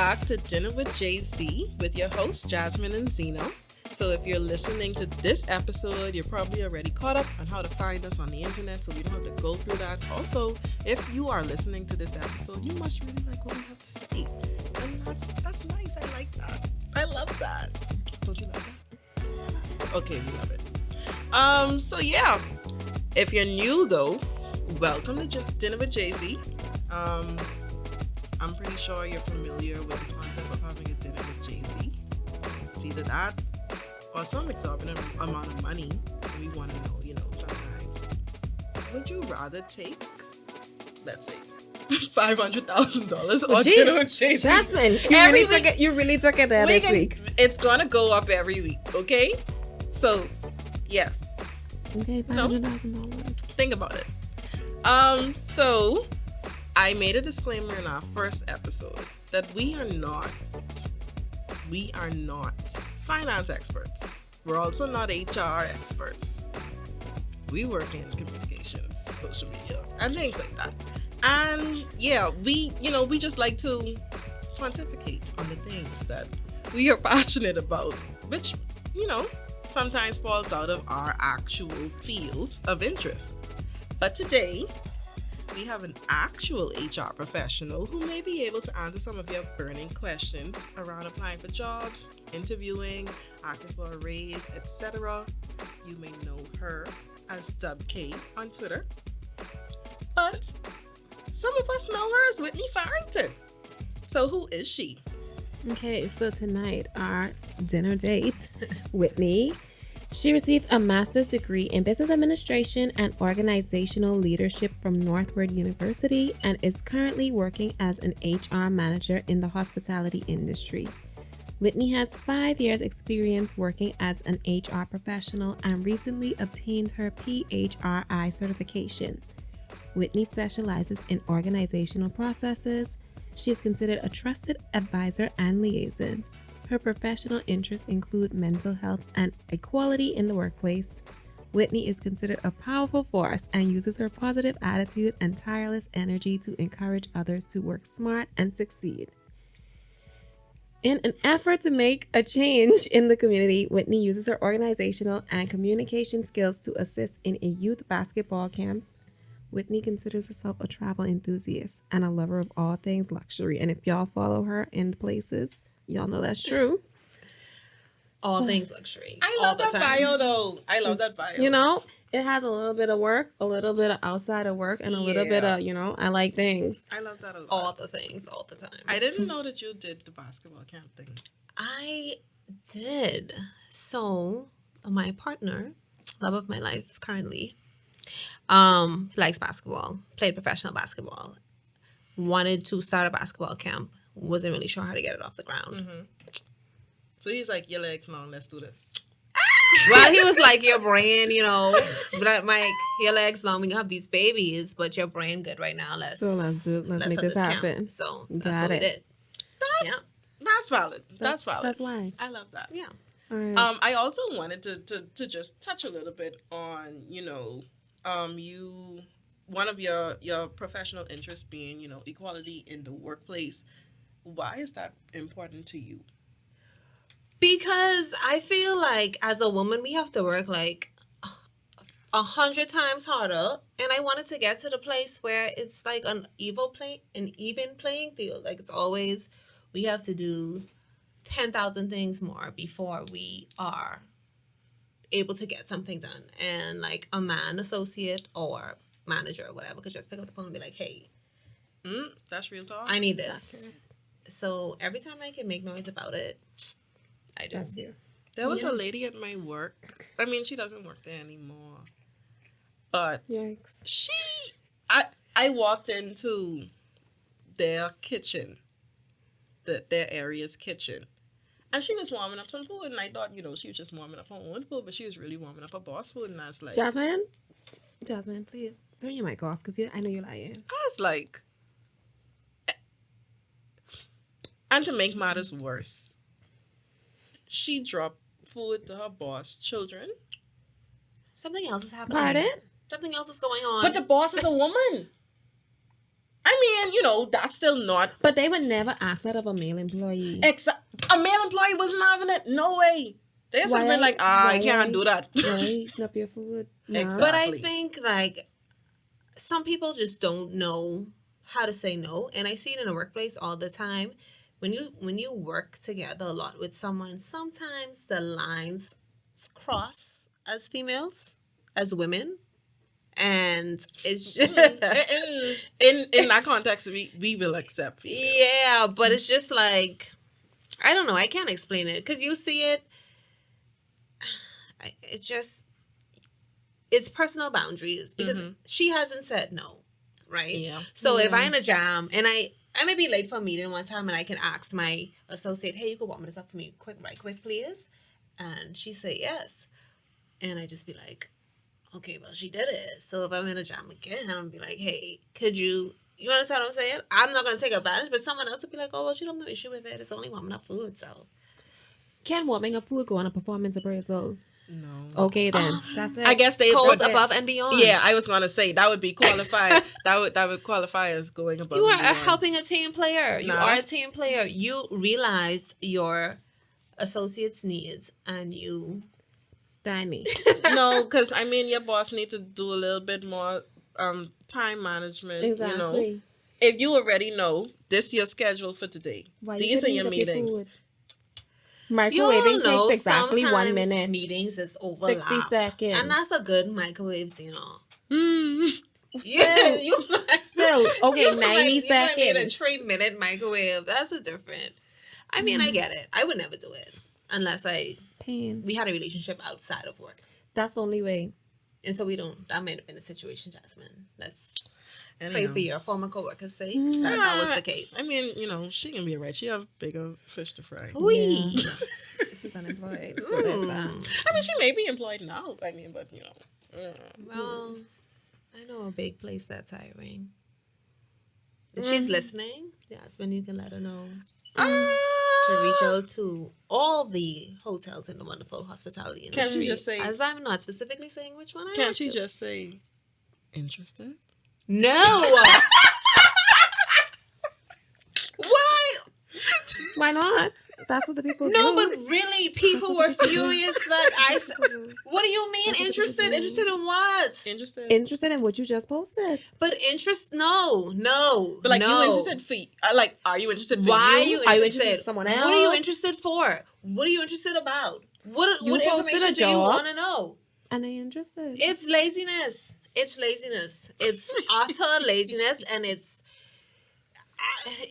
back to Dinner with Jay-Z with your hosts, Jazmine and Zina. So if you're listening to this episode, you're probably already caught up on how to find us on the internet, so we don't have to go through that. Also, if you are listening to this episode, you must really like what we have to say. And that's nice. I like that. I love that. Don't you love that? Okay, we love it. So yeah. If you're new though, welcome to Dinner with Jay-Z. I'm pretty sure you're familiar with the concept of having a dinner with Jay-Z. It's either that or some exorbitant amount of money. We want to know, sometimes. Would you rather take, let's say, $500,000 or dinner with Jay-Z? Jazmine, you really took it there this week. It's going to go up every week, okay? So, yes. Okay, $500,000. Think about it. So I made a disclaimer in our first episode that we are not finance experts. We're also not HR experts. We work in communications, social media, and things like that. And yeah, we just like to pontificate on the things that we are passionate about, which, sometimes falls out of our actual field of interest. But today, we have an actual HR professional who may be able to answer some of your burning questions around applying for jobs, interviewing, asking for a raise, etc. You may know her as Dub-K on Twitter. But some of us know her as Whitney Farrington. So who is she? Okay, so tonight, our dinner date, Whitney, she received a master's degree in business administration and organizational leadership from Northward University and is currently working as an HR manager in the hospitality industry. Whitney has 5 years experience working as an HR professional and recently obtained her PHRI certification. Whitney specializes in organizational processes. She is considered a trusted advisor and liaison. Her professional interests include mental health and equality in the workplace. Whitney is considered a powerful force and uses her positive attitude and tireless energy to encourage others to work smart and succeed. In an effort to make a change in the community, Whitney uses her organizational and communication skills to assist in a youth basketball camp. Whitney considers herself a travel enthusiast and a lover of all things luxury. And if y'all follow her in places, y'all know that's true. All things luxury. I love that bio, though. I love that bio. It has a little bit of work, a little bit of outside of work, and a little bit of, I like things. I love that a lot. All the things, all the time. I didn't know that you did the basketball camp thing. I did. So, my partner, love of my life currently, likes basketball, played professional basketball, wanted to start a basketball camp, wasn't really sure how to get it off the ground. Mm-hmm. So he's like, your legs long, let's do this. Well, he was like, your brain, but Mike, your legs long, we have these babies, but your brain good right now. Let's make this happen. Camp. So that's what we did. That's valid. That's valid. That's why. I love that. Yeah. All right. I also wanted to just touch a little bit on, one of your professional interests being, equality in the workplace. Why is that important to you? Because I feel like as a woman, we have to work like 100 times harder. And I wanted to get to the place where it's like an even playing field. Like it's always, we have to do 10,000 things more before we are able to get something done. And like a man associate or manager or whatever could just pick up the phone and be like, hey, that's real talk. I need this. So every time I can make noise about it, I do. That's you. There was a lady at my work. I mean, she doesn't work there anymore. But yikes. I walked into their kitchen, their area's kitchen. And she was warming up some food, and I thought, she was just warming up her own food, but she was really warming up her boss food, and I was like... Jazmine, please, turn your mic off, because I know you're lying. I was like... And to make matters worse, she dropped food to her boss' children. Something else is happening. Pardon? Something else is going on. But the boss is a woman. I mean, that's still not But they would never ask that of a male employee. a male employee wasn't having it. No way. They should have been like, I can't do that. Right, snap your food. No. Exactly. But I think like some people just don't know how to say no, and I see it in the workplace all the time. When you work together a lot with someone, sometimes the lines cross as females, as women, and it's just in that context, we will accept females. yeah, but it's just like I don't know. I can't explain it because you see it. It's personal boundaries because she hasn't said no, right? Yeah. So if I'm in a jam and I may be late for a meeting one time and I can ask my associate, hey, you could warm this up for me right quick, please? And she say yes. And I just be like, okay, well, she did it. So if I'm in a jam again, I'm be like, hey, could you understand what I'm saying? I'm not going to take advantage, but someone else would be like, oh, well, she don't have no issue with it. It's only warming up food, so. Can warming up food go on a performance appraisal? No. Okay, then. That's it. I guess they Goes but- above and beyond. Yeah, I was gonna say that would be qualified. that would qualify as going above. You are and beyond. helping a team player. You Nah, are a that's- team player. You realized your associates' needs and you. Danny. No, because I mean, your boss needs to do a little bit more time management. Exactly. If you already know this is your schedule for today, Why these are you your couldn't heat up meetings. food? Microwaving know, takes exactly 1 sometimes minute. Meetings is over 60 seconds. and that's a good microwave, Zina. Mm. Yeah, you might Still, okay, you 90 might need a seconds. 3-minute microwave. That's a different. I mean, I get it. I would never do it unless Pain. we had a relationship outside of work, That's the only way. and so we don't. That might have been a situation, Jazmine. Let's pray Anyhow. for your former coworker's sake that was the case. I mean, she can be right. She have bigger fish to fry. Wee. Yeah. She's unemployed. So there's that. I mean, she may be employed now. I mean, but Well, I know a big place that's hiring. If she's listening, Jazmine, you can let her know to reach out to all the hotels in the wonderful hospitality Can't industry. she just say? As I'm not specifically saying which one I Can't want she to. just say interested? No. Why? Why not? That's what the people No, do. but really, people were furious that what do you mean That's what interested? people do. Interested in what? Interested? Interested in what you just posted. But no. But like, no. you interested for? Are you interested for Why are you? you Are you interested? interested in someone What are you else? interested for? What are you interested about? What You what posted information a do you job. want to know? And they interested. It's laziness. It's laziness. It's utter laziness, and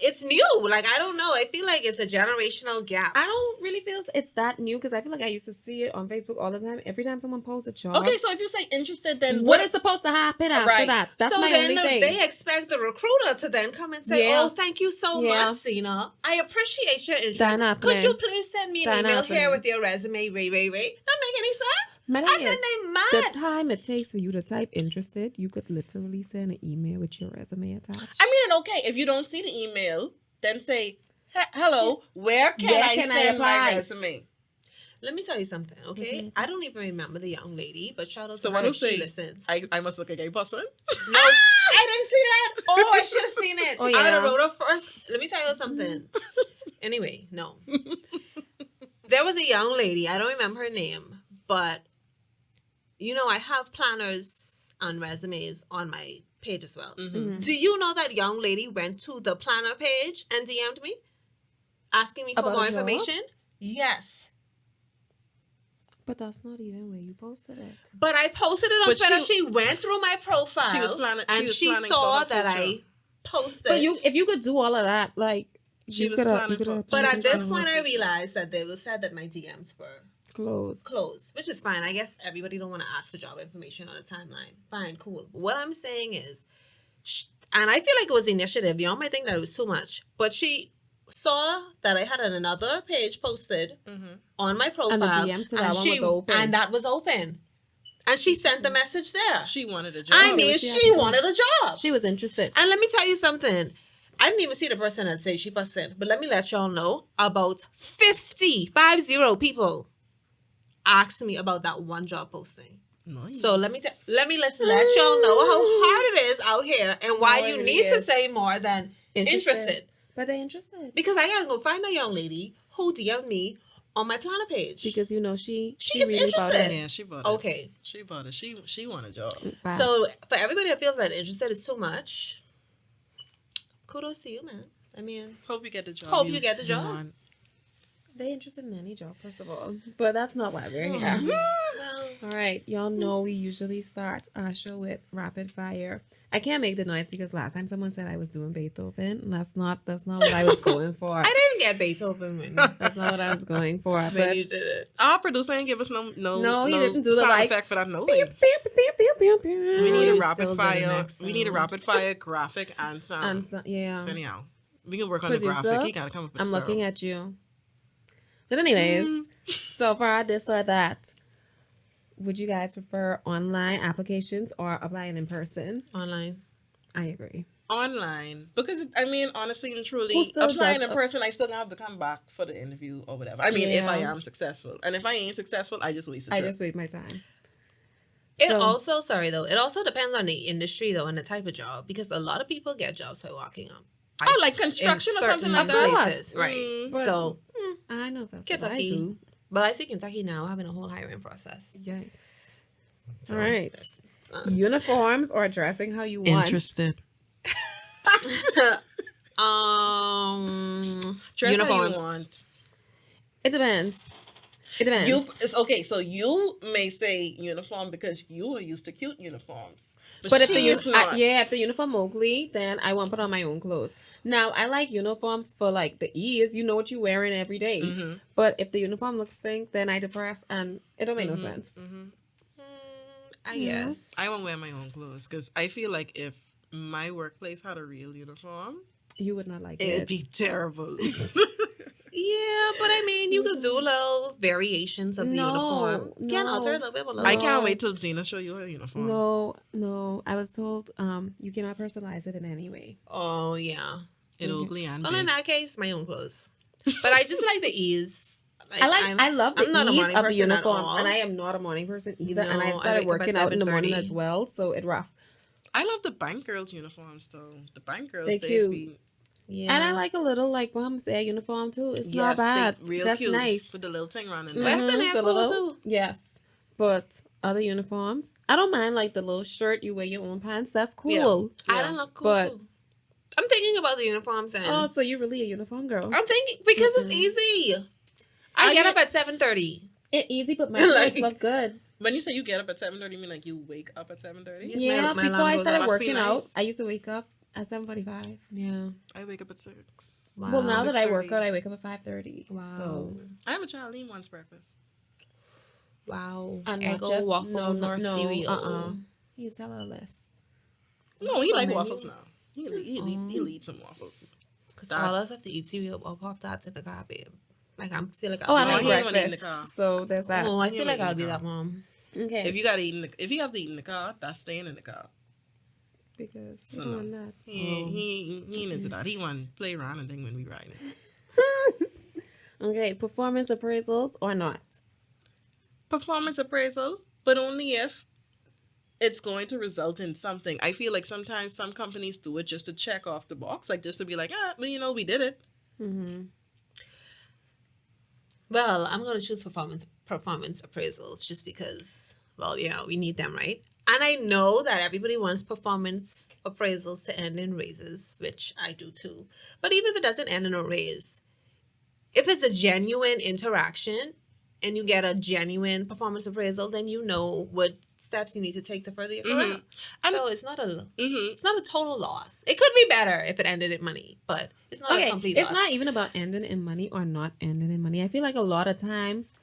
it's new. Like, I don't know. I feel like it's a generational gap. I don't really feel it's that new because I feel like I used to see it on Facebook all the time. Every time someone posts a job. Okay, so if you say interested, then what is supposed to happen after Right. that? That's so my then only thing. they expect the recruiter to then come and say, Yeah. "Oh, thank you so Yeah. much, Zina. I appreciate your interest. That not Could you happening. please send me an That email happening. here with your resume, Ray? That make any sense? My And thing then is, they mad. the time it takes for you to type interested, you could literally send an email with your resume attached. I mean, okay, if you don't see the email, then say, hello, where can Where I can I send my apply? resume? Let me tell you something, okay? Mhm. I don't even remember the young lady, but shout out So to what her you if she say? listens. I must look a gay person. No, I didn't see that. Oh, I should have seen it. Oh, I would have yeah. wrote her first. Let me tell you something. Anyway, no. There was a young lady. I don't remember her name, but I have planners and resumes on my page as well. Mhm. Do you know that young lady went to the planner page and DM'd me, asking me for About more a job? information? Yes. But that's not even where you posted it. But I posted it on But Twitter. she- She went through my profile. She was planning- and she she was planning saw for her that future. I posted. But if you could do all of that, like She you was coulda- planning you coulda for- But posted at this it point, I realized that they said that my DMs were closed. closed, which is fine. I guess everybody don't want to ask for job information on a timeline. Fine, cool. But what I'm saying is, and I feel like it was initiative. Y'all might think that it was too much, but she saw that I had another page posted on my profile, And the DMs to that one was open. and that was open, and she sent the message there. She wanted a job. I mean, she had she to do. wanted a job. She was interested. And let me tell you something. I didn't even see the person that say she busted, but let me let y'all know about 50 people asked me about that one job posting. Nice. So let me let y'all know how hard it is out here and why No, it you really need to is. say more than interested. But they're interested. Because I gotta go find a young lady who DM'd me on my planner page. Because you know she She's really bought it. Yeah, she bought it. Okay. She bought it. She want a job. Bye. So for everybody that feels that interested is too much, kudos to you, man. I mean, Hope you get the job. Hope you get the job. want. They interested in any job, first of all. But that's not why we're here. well, All right, y'all know we usually start our show with rapid fire. I can't make the noise because last time someone said I was doing Beethoven. That's not what I was going for. I didn't get Beethoven, Whitney. That's not what I was going for. But But you did it. Our producer ain't give us no he didn't do the sound like. effect for that noise. Pew, pew, pew, pew, pew, pew. We need a You rapid still get an fire. next We need a sound. rapid fire graphic and sound. And so, yeah, So anyhow, we can work on the Producer, graphic. He gotta come up with I'm the looking sound. at you. But anyways, so for our this or that, would you guys prefer online applications or applying in person? Online. I agree. Online, because I mean, honestly and truly, Who still applying does in person, I still have to come back for the interview or whatever. I mean, if I Yeah. am successful, and if I ain't successful, I just waste the I trip. just wait my time. It So- also depends on the industry though and the type of job because a lot of people get jobs by walking up. Oh, like construction in or something like certain that? places, right? Mm, but- So, I know that's what I Kentucky. do. but I see Kentucky now having a whole hiring process. Yikes. So All right. there's- Uniforms or dressing how you want. Interested. Dress uniforms. how you want. It depends. It depends. It's okay. So you may say uniform because you are used to cute uniforms, But if she is not. if the uniform ugly, then I won't put on my own clothes. Now I like uniforms for like the ease. You know what you're wearing every day. Mhm. But if the uniform looks stink, then I depress and it don't make no Mhm, sense. mhm. I Yeah. guess. I won't wear my own clothes because I feel like if my workplace had a real uniform, You would not like it'd it. be terrible. Yeah, but I mean, you could do little variations of the uniform. You can alter it a little bit. But I can't wait till Zina show you her uniform. No. I was told you cannot personalize it in any way. Oh yeah. It ugly and Well, in big. that case, my own clothes. But I just like the ease. I love the I'm not a ease morning of the person at uniform, all. and I am not a morning person either. No, and I I started wake up at working out in the morning 7:30. as well, so it rough. I love the bank girls' uniforms though. The bank girls They days cute. be Yeah. And I like a little like Mom's Air uniform too. It's not yes, they bad. real That's cute. nice. With the little thing running Mhm, there. Western Air the cool, little- too. Yes, but other uniforms, I don't mind like the little shirt you wear your own pants. That's cool. I Yeah. don't look cool But- too. I'm thinking about the uniforms and Oh, so you're really a uniform girl? I'm thinking because it's Mm-mm. easy. I get up at 7:30. It easy, but my Like- clothes look good. When you say you get up at 7:30, you mean like you wake up at 7:30? Yes, Yeah, my before alarm I goes started off. Must be working out, nice. I used to wake up at 7:45. Yeah. I wake up at 6. Wow. Well, now that I work 6:30. out, I wake up at 5:30. Wow. So I have a child eat once breakfast. Wow. And not Eggo just- waffles no, or no, cereal. he's colorless. No, he Oh, like menu. waffles now. He'll eat some waffles. Because That- all us have to eat cereal or Pop Tarts in the car, babe. Like I feel like Oh, I I'll No, like be he that ain't gonna eat in the breakfast. car. So there's that. Oh, I He feel ain't like I'll in the be car. that mom. Okay. If you have to eat in the car, that's staying in the car. Because So you no. want that. He ain't into that. He want to play around and thing when we riding. Okay, performance appraisals or not? Performance appraisal, but only if it's going to result in something. I feel like sometimes some companies do it just to check off the box, like just to be like, well, we did it. Mm-hmm. Well, I'm gonna choose performance appraisals just because, well, yeah, we need them, right? And I know that everybody wants performance appraisals to end in raises, which I do too. But even if it doesn't end in a raise, if it's a genuine interaction and you get a genuine performance appraisal, then you know what steps you need to take to further your career. And- So it's not a Mm-hmm. it's not a total loss. It could be better if it ended in money, but it's not a Okay, complete it's loss. not even about ending in money or not ending in money. I feel like a lot of times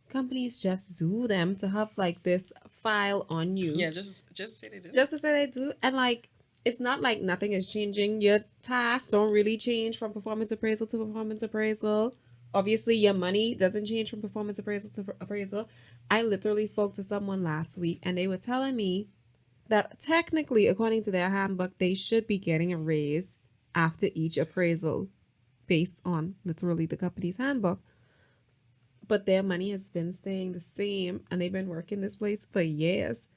companies just do them to have like this file on you. Yeah, just say they did it. Just to say they do. And like, it's not like nothing is changing. Your tasks don't really change from performance appraisal to performance appraisal. Obviously, your money doesn't change from performance appraisal to appraisal. I literally spoke to someone last week and they were telling me that technically, according to their handbook, they should be getting a raise after each appraisal based on literally the company's handbook. but their money has been staying the same and they've been working this place for years.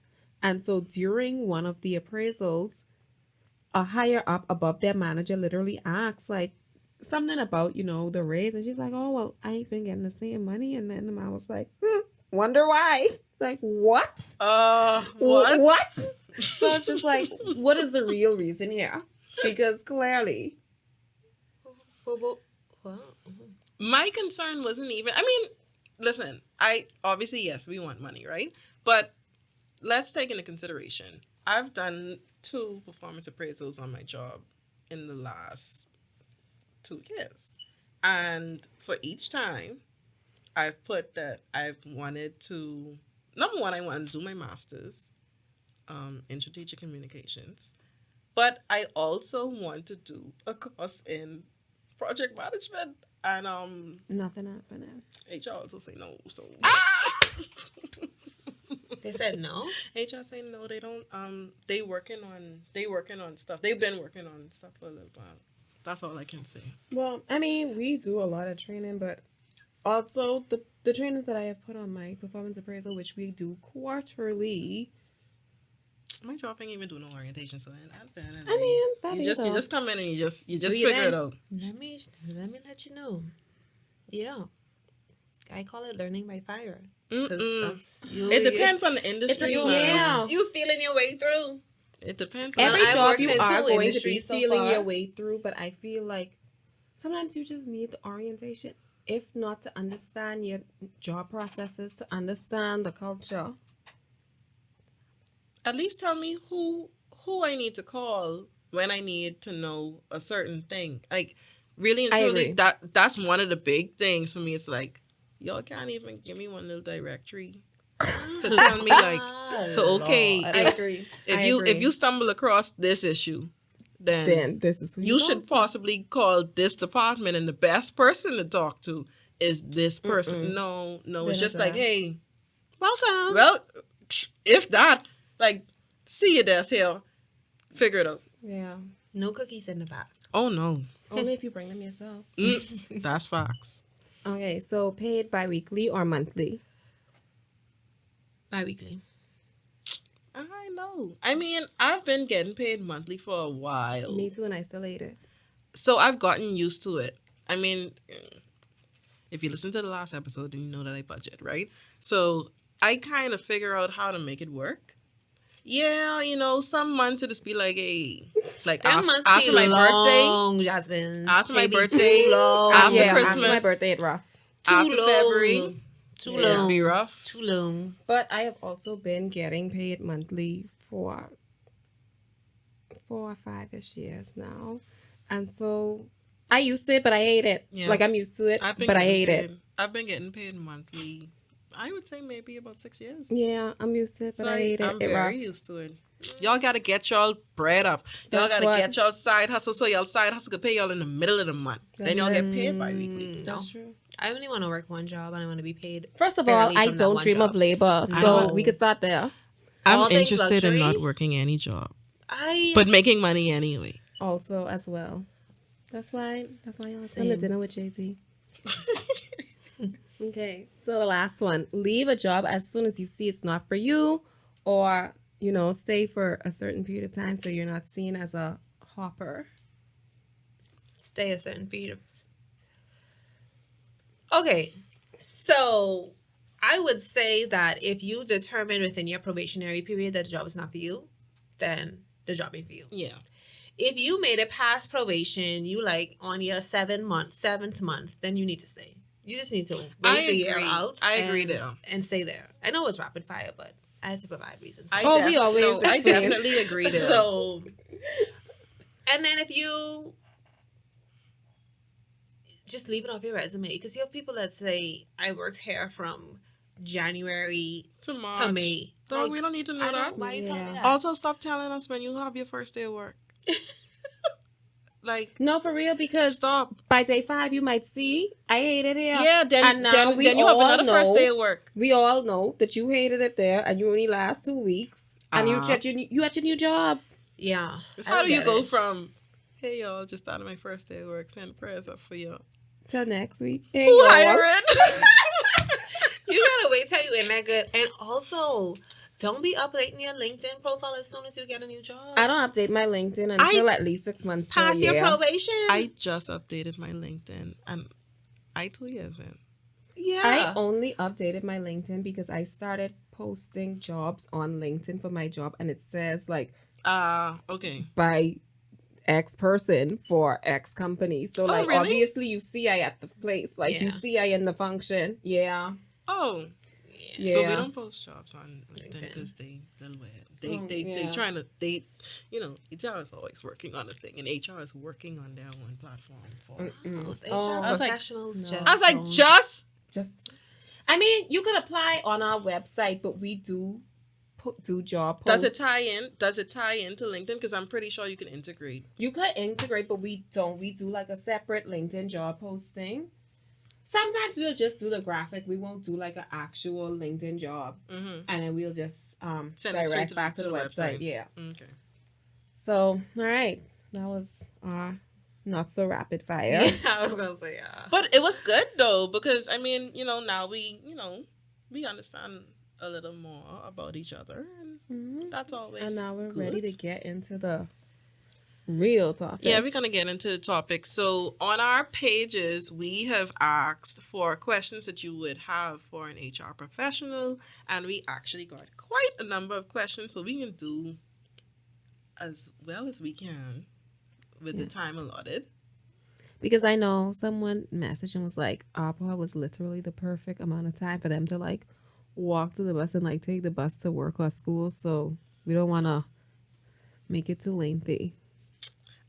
And so during one of the appraisals, a higher up above their manager literally asks like something about, the raise. And she's like, oh, well, I ain't been getting the same money. And then the man was like, wonder why? Like, what? What? What? So it's just like, what is the real reason here? Because clearly. Well, My concern wasn't even, I mean, listen, obviously, yes, we want money, right? But let's take into consideration, I've done 2 performance appraisals on my job in the last 2 years. And for each time, I've put that I've wanted to, number one, I wanted to do my master's in strategic communications. But I also want to do a course in project management. And Nothing happening. HR also say no. So they said no. HR say no. They don't. They working on stuff. They've been working on stuff for a little while. That's all I can say. Well, I mean, we do a lot of training, but also the trainings that I have put on my performance appraisal, which we do quarterly. My job ain't even do no orientation, so I mean, that you just come in and you just figure it out. Let me let you know. Yeah, I call it learning by fire. It depends on the industry. You feeling your way through. It depends. Every on job you are going to be so feeling far. your way through, but I feel like sometimes you just need the orientation, if not to understand your job processes, to understand the culture. At least tell me who I need to call when I need to know a certain thing. Like, really and truly, that's one of the big things for me. It's like, y'all can't even give me one little directory to tell me, like, so okay, I agree. If you stumble across this issue, then this is who you should possibly call this department, and the best person to talk to is this person. No, it's just like, hey, welcome. Well, if that. Like, see you there, here. Figure it out. Yeah. No cookies in the back. Oh, no. Only if you bring them yourself. That's facts. Okay, so paid bi-weekly or monthly? Bi-weekly. I know. I mean, I've been getting paid monthly for a while. Me too, and I still hate it. So I've gotten used to it. I mean, if you listen to the last episode, then you know that I budget, right? So I kind of figure out how to make it work. Yeah, some months it just be like, hey, like after my birthday, Jazmine. After my birthday, after Christmas, after my birthday, it's rough. After February, too long. It's be rough. Too long. But I have also been getting paid monthly for 4 or 5-ish years now, and so I used it, but I hate it. Yeah. Like, I'm used to it, but I hate it. I've been getting paid monthly. I would say maybe about 6 years. Yeah, I'm used to it, but I hate it. I'm very used to it. Y'all got to get y'all bread up. Y'all got to get y'all side hustle so y'all side hustle could pay y'all in the middle of the month. Then y'all get paid bi-weekly. That's true. I only want to work one job and I want to be paid. First of all, I don't dream of labor, so we could start there. I'm interested in not working any job, but making money anyway. Also, as well. That's why y'all come to dinner with Jay-Z. Okay, so the last one. Leave a job as soon as you see it's not for you, or, stay for a certain period of time so you're not seen as a hopper. Stay a certain period of... Okay, so I would say that if you determine within your probationary period that the job is not for you, then the job ain't for you. Yeah. If you made it past probation, you on your 7th month, then you need to stay. You just need to wait the year out. I agree there. And stay there. I know it's rapid fire, but I had to provide reasons. I definitely agree there. So, and then if you just leave it off your resume, because you have people that say, I worked here from January to May. Dog, we don't need to know that. Why are you telling me that? Also, stop telling us when you have your first day of work. No, for real, because by day 5 you might see I hated it here. Yeah, then you have another first day of work. We all know that you hated it there, and you only last 2 weeks, and you at your new job. Yeah. How do you go from, hey y'all, just started my first day of work, send prayers up for y'all, till next week? Hey, who hiring? You gotta wait till you in that good. And also, don't be updating your LinkedIn profile as soon as you get a new job. I don't update my LinkedIn until at least 6 months to a Pass your year. probation. I just updated my LinkedIn, and I 2 years in. Yeah. I only updated my LinkedIn because I started posting jobs on LinkedIn for my job, and it says like Okay. by X person for X company. So like really? obviously you see I at the place, like you Yeah. see I in the function. Yeah. Oh, Yeah. but we don't post jobs on LinkedIn because they little weird. They trying to HR is always working on a thing, and HR is working on their own platform. Those HR I was like, professionals no. just. I was like, don't- just I mean, you could apply on our website, but we do do job posts. Does it tie in? Does it tie into LinkedIn? Because I'm pretty sure you can integrate. You could integrate, but we don't. We do like a separate LinkedIn job posting. Sometimes we'll just do the graphic. We won't do like an actual LinkedIn job, Mm-hmm. and then we'll just Send it straight direct back to the website. Yeah. Okay. So, all right, that was not so rapid fire. Yeah, I was gonna say But it was good though, because I mean, now we understand a little more about each other, and Mhm. that's always. And now we're good. ready to get into the real topic. Yeah, we're gonna get into the topic. So on our pages, we have asked for questions that you would have for an HR professional, and we actually got quite a number of questions, so we can do as well as we can with the Yes. time allotted. Because I know someone messaged and was like, Opera was literally the perfect amount of time for them to like walk to the bus and like take the bus to work or school. So we don't want to make it too lengthy.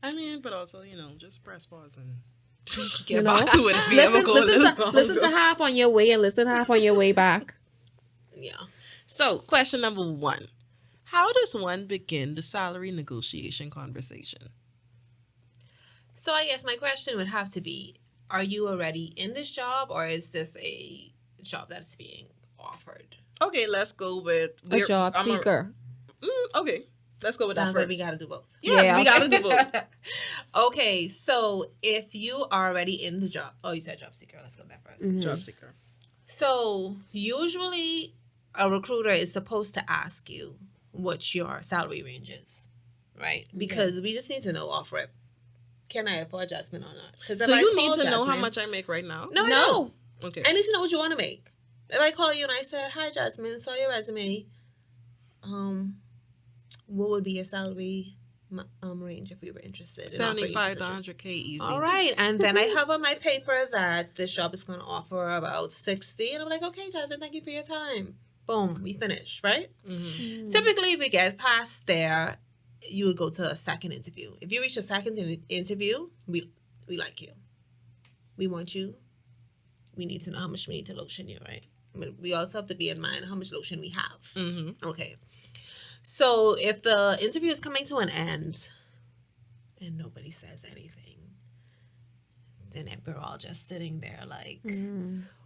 I mean, but also, just press pause and get You know? back to it if we ever go a little Listen to longer. half on your way and listen half on your way back. yeah. So, question number 1. How does one begin the salary negotiation conversation? So I guess my question would have to be: are you already in this job, or is this a job that's being offered? Okay, let's go with A job seeker. Okay, let's go with Sounds that like first. we gotta do both. Yeah, we gotta do both. Okay, so if you are already in the job, you said job seeker. Let's go with that 1st. Mhm. Job seeker. So usually, a recruiter is supposed to ask you what your salary range is, right? Because we just need to know off rip. Can I afford Jazmine or not? Because Do you need to know how much I make right now? No, I don't. Okay. I need to know what you want to make. If I call you and I said, "Hi, Jazmine, saw your resume. What would be your salary range if we were interested in offering you a 75 to position?" 100K easy. All right, and then I have on my paper that this job is going to offer about 60, and I'm like, "Okay, Jazmine, thank you for your time." Boom, we finished, right? Mm-hmm. Typically, if we get past there, you would go to a second interview. If you reach a second interview, we like you. We want you. We need to know how much we need to lotion you, right? But we also have to be in mind how much lotion we have. Mm-hmm. Okay. So if the interview is coming to an end and nobody says anything, then we're all just sitting there like,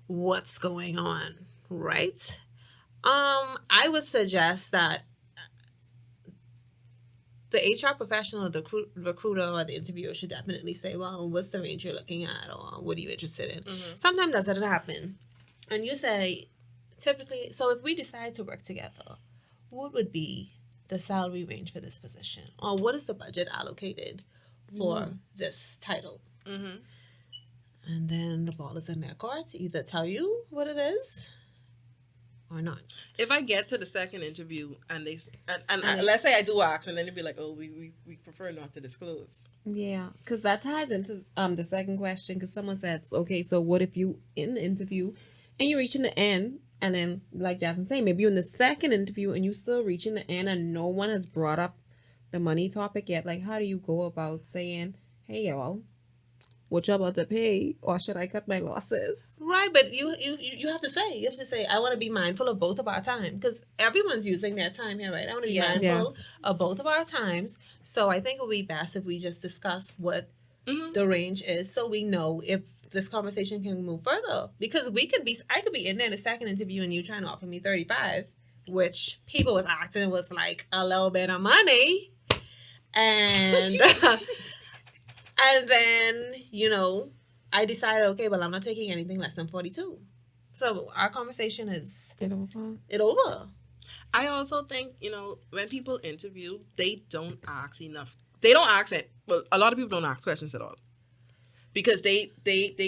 what's going on, right? I would suggest that the HR professional, the recruiter, or the interviewer should definitely say, well, what's the range you're looking at, or what are you interested in? Mm-hmm. Sometimes that doesn't happen. And you say, typically, so if we decide to work together, what would be the salary range for this position? Or what is the budget allocated for this title? Mm-hmm. And then the ball is in their court to either tell you what it is or not. If I get to the second interview and let's say I do ask, and then they'd be like, "Oh, we prefer not to disclose." Yeah, because that ties into the second question. Because someone said, "Okay, so what if you in the interview and you're reaching the end, and then like Jazmine saying, maybe you're in the second interview and you still reaching the end, and no one has brought up the money topic yet? Like, how do you go about saying, hey y'all, what y'all about to pay, or should I cut my losses?" Right, but you have to say, I want to be mindful of both of our time, because everyone's using their time here, right? I want to be mindful of both of our times. So I think it would be best if we just discuss what the range is, so we know if this conversation can move further. Because I could be in there in a second interview and you trying to offer me 35, which people was acting was like a little bit of money, and and then I decided, okay, well, I'm not taking anything less than 42. So our conversation is Get over. it over. I also think, when people interview, they don't ask enough. They don't ask it. Well, a lot of people don't ask questions at all. Because they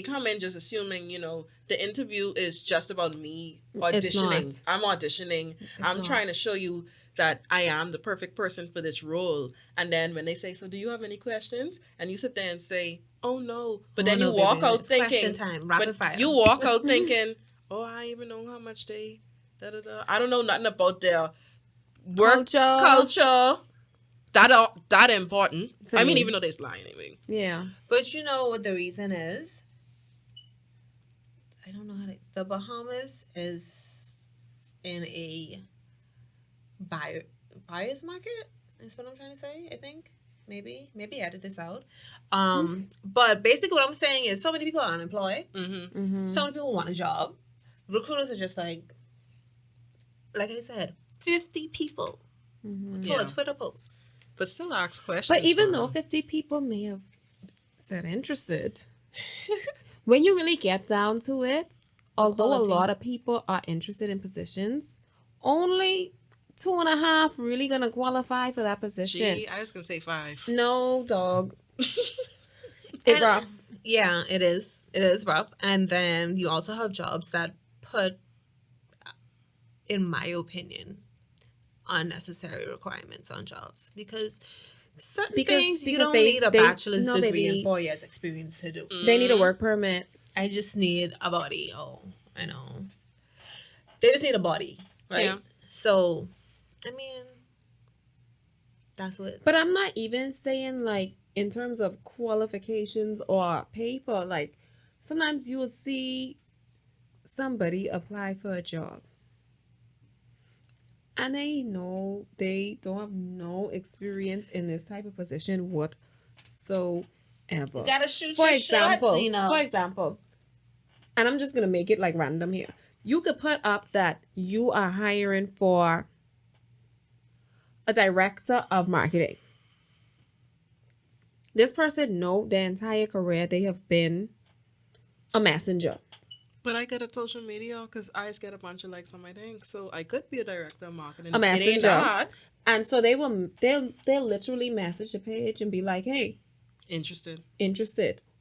come in just assuming, the interview is just about me auditioning. I'm auditioning. I'm trying to show you that I am the perfect person for this role. And then when they say, so do you have any questions? And you sit there and say, oh no. But then you walk out thinking, question time, rapid fire. You walk out thinking, oh, I don't even know how much they, I don't know nothing about their work culture. That important. I mean, even though they're lying anyway. Yeah. But you know what the reason is? I don't know how to. The Bahamas is in a buyer's market. Is what I'm trying to say. I think maybe edit this out. But basically, what I'm saying is, so many people are unemployed. Mm-hmm. Mm-hmm. So many people want a job. Recruiters are just like I said, 50 people to a Twitter post. But still ask questions. But even though 50 people may have said interested, when you really get down to it, although a lot of people are interested in positions, only 2.5 really gonna qualify for that position. Gee, I was gonna say 5. No, dog. It's rough. Yeah, it is. It is rough. And then you also have jobs that put, in my opinion, unnecessary requirements on jobs because certain things you don't need a bachelor's degree and 4 years experience to do. They need a work permit. I just need a body. Oh, I know. They just need a body, right? Yeah. So, I mean, that's what. But I'm not even saying like in terms of qualifications or paper. Like sometimes you will see somebody apply for a job. And they don't have no experience in this type of position whatsoever. You gotta shoot For your example, shots, you know. For example, and I'm just gonna make it like random here. You could put up that you are hiring for a director of marketing. This person, their entire career they have been a messenger. But I get a social media because I just get a bunch of likes on my thing, so I could be a director of marketing. A messenger. It ain't hard. And so they'll literally message the page and be like, "Hey, interested.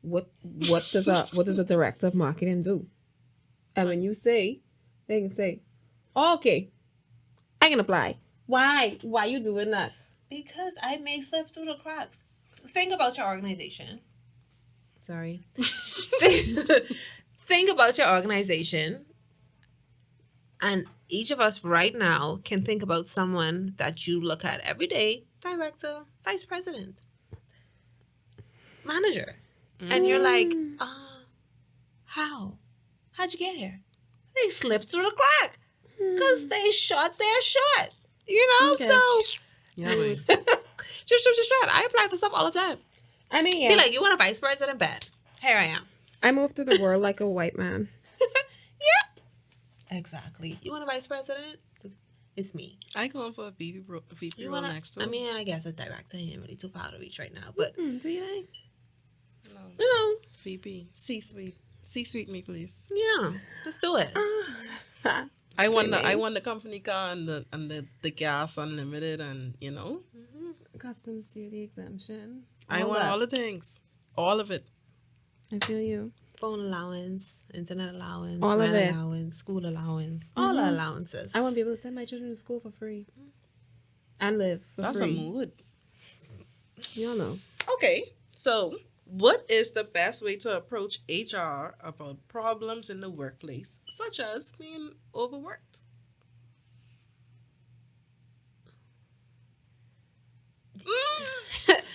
What does a director of marketing do?" And when you say, they can say, oh, "Okay, I can apply." Why you doing that? Because I may slip through the cracks. Think about your organization. Sorry. Think about your organization, and each of us right now can think about someone that you look at every day: director, vice president, manager, and you're like, how'd you get here? They slipped through the crack because they shot their shot, Okay. So Yeah, man. just shot. I apply for stuff all the time. I mean, yeah. Be like, you want a vice president? Bad. Here I am. I moved through the world like a white man. Yeah. Exactly. You want a vice president? It's me. I going for a VP role next to. I mean, I guess a director ain't really too far to reach right now, but Do you think? no. VP, C-suite me, please. Yeah, let's do it. I won the company car and the gas unlimited and Customs duty exemption. I want all the things, all of it. I feel you. Phone allowance, internet allowance, all rent of it. allowance, school allowance, all the allowances. I want to be able to send my children to school for free and live for That's free. a mood. Y'all know. Okay, so what is the best way to approach HR about problems in the workplace, such as being overworked?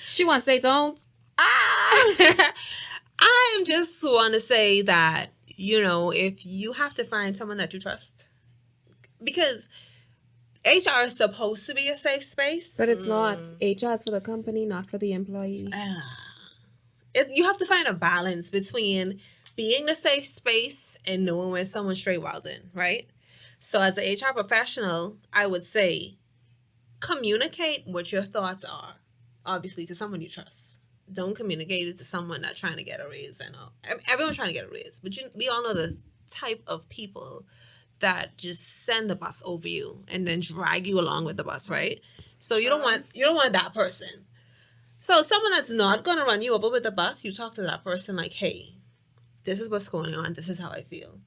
She wants to say don't. I just want to say that, if you have to find someone that you trust, because HR is supposed to be a safe space. But it's not. HR is for the company, not for the employee. You have to find a balance between being the safe space and knowing when someone's straight wilding, right? So as an HR professional, I would say communicate what your thoughts are, obviously, to someone you trust. Don't communicate it to someone that's trying to get a raise. I know everyone's trying to get a raise, but we all know this. type of people that just send the bus over you and then drag you along with the bus, right? So you don't want that person. So someone that's not gonna run you over with the bus, you talk to that person like, hey, this is what's going on, this is how I feel.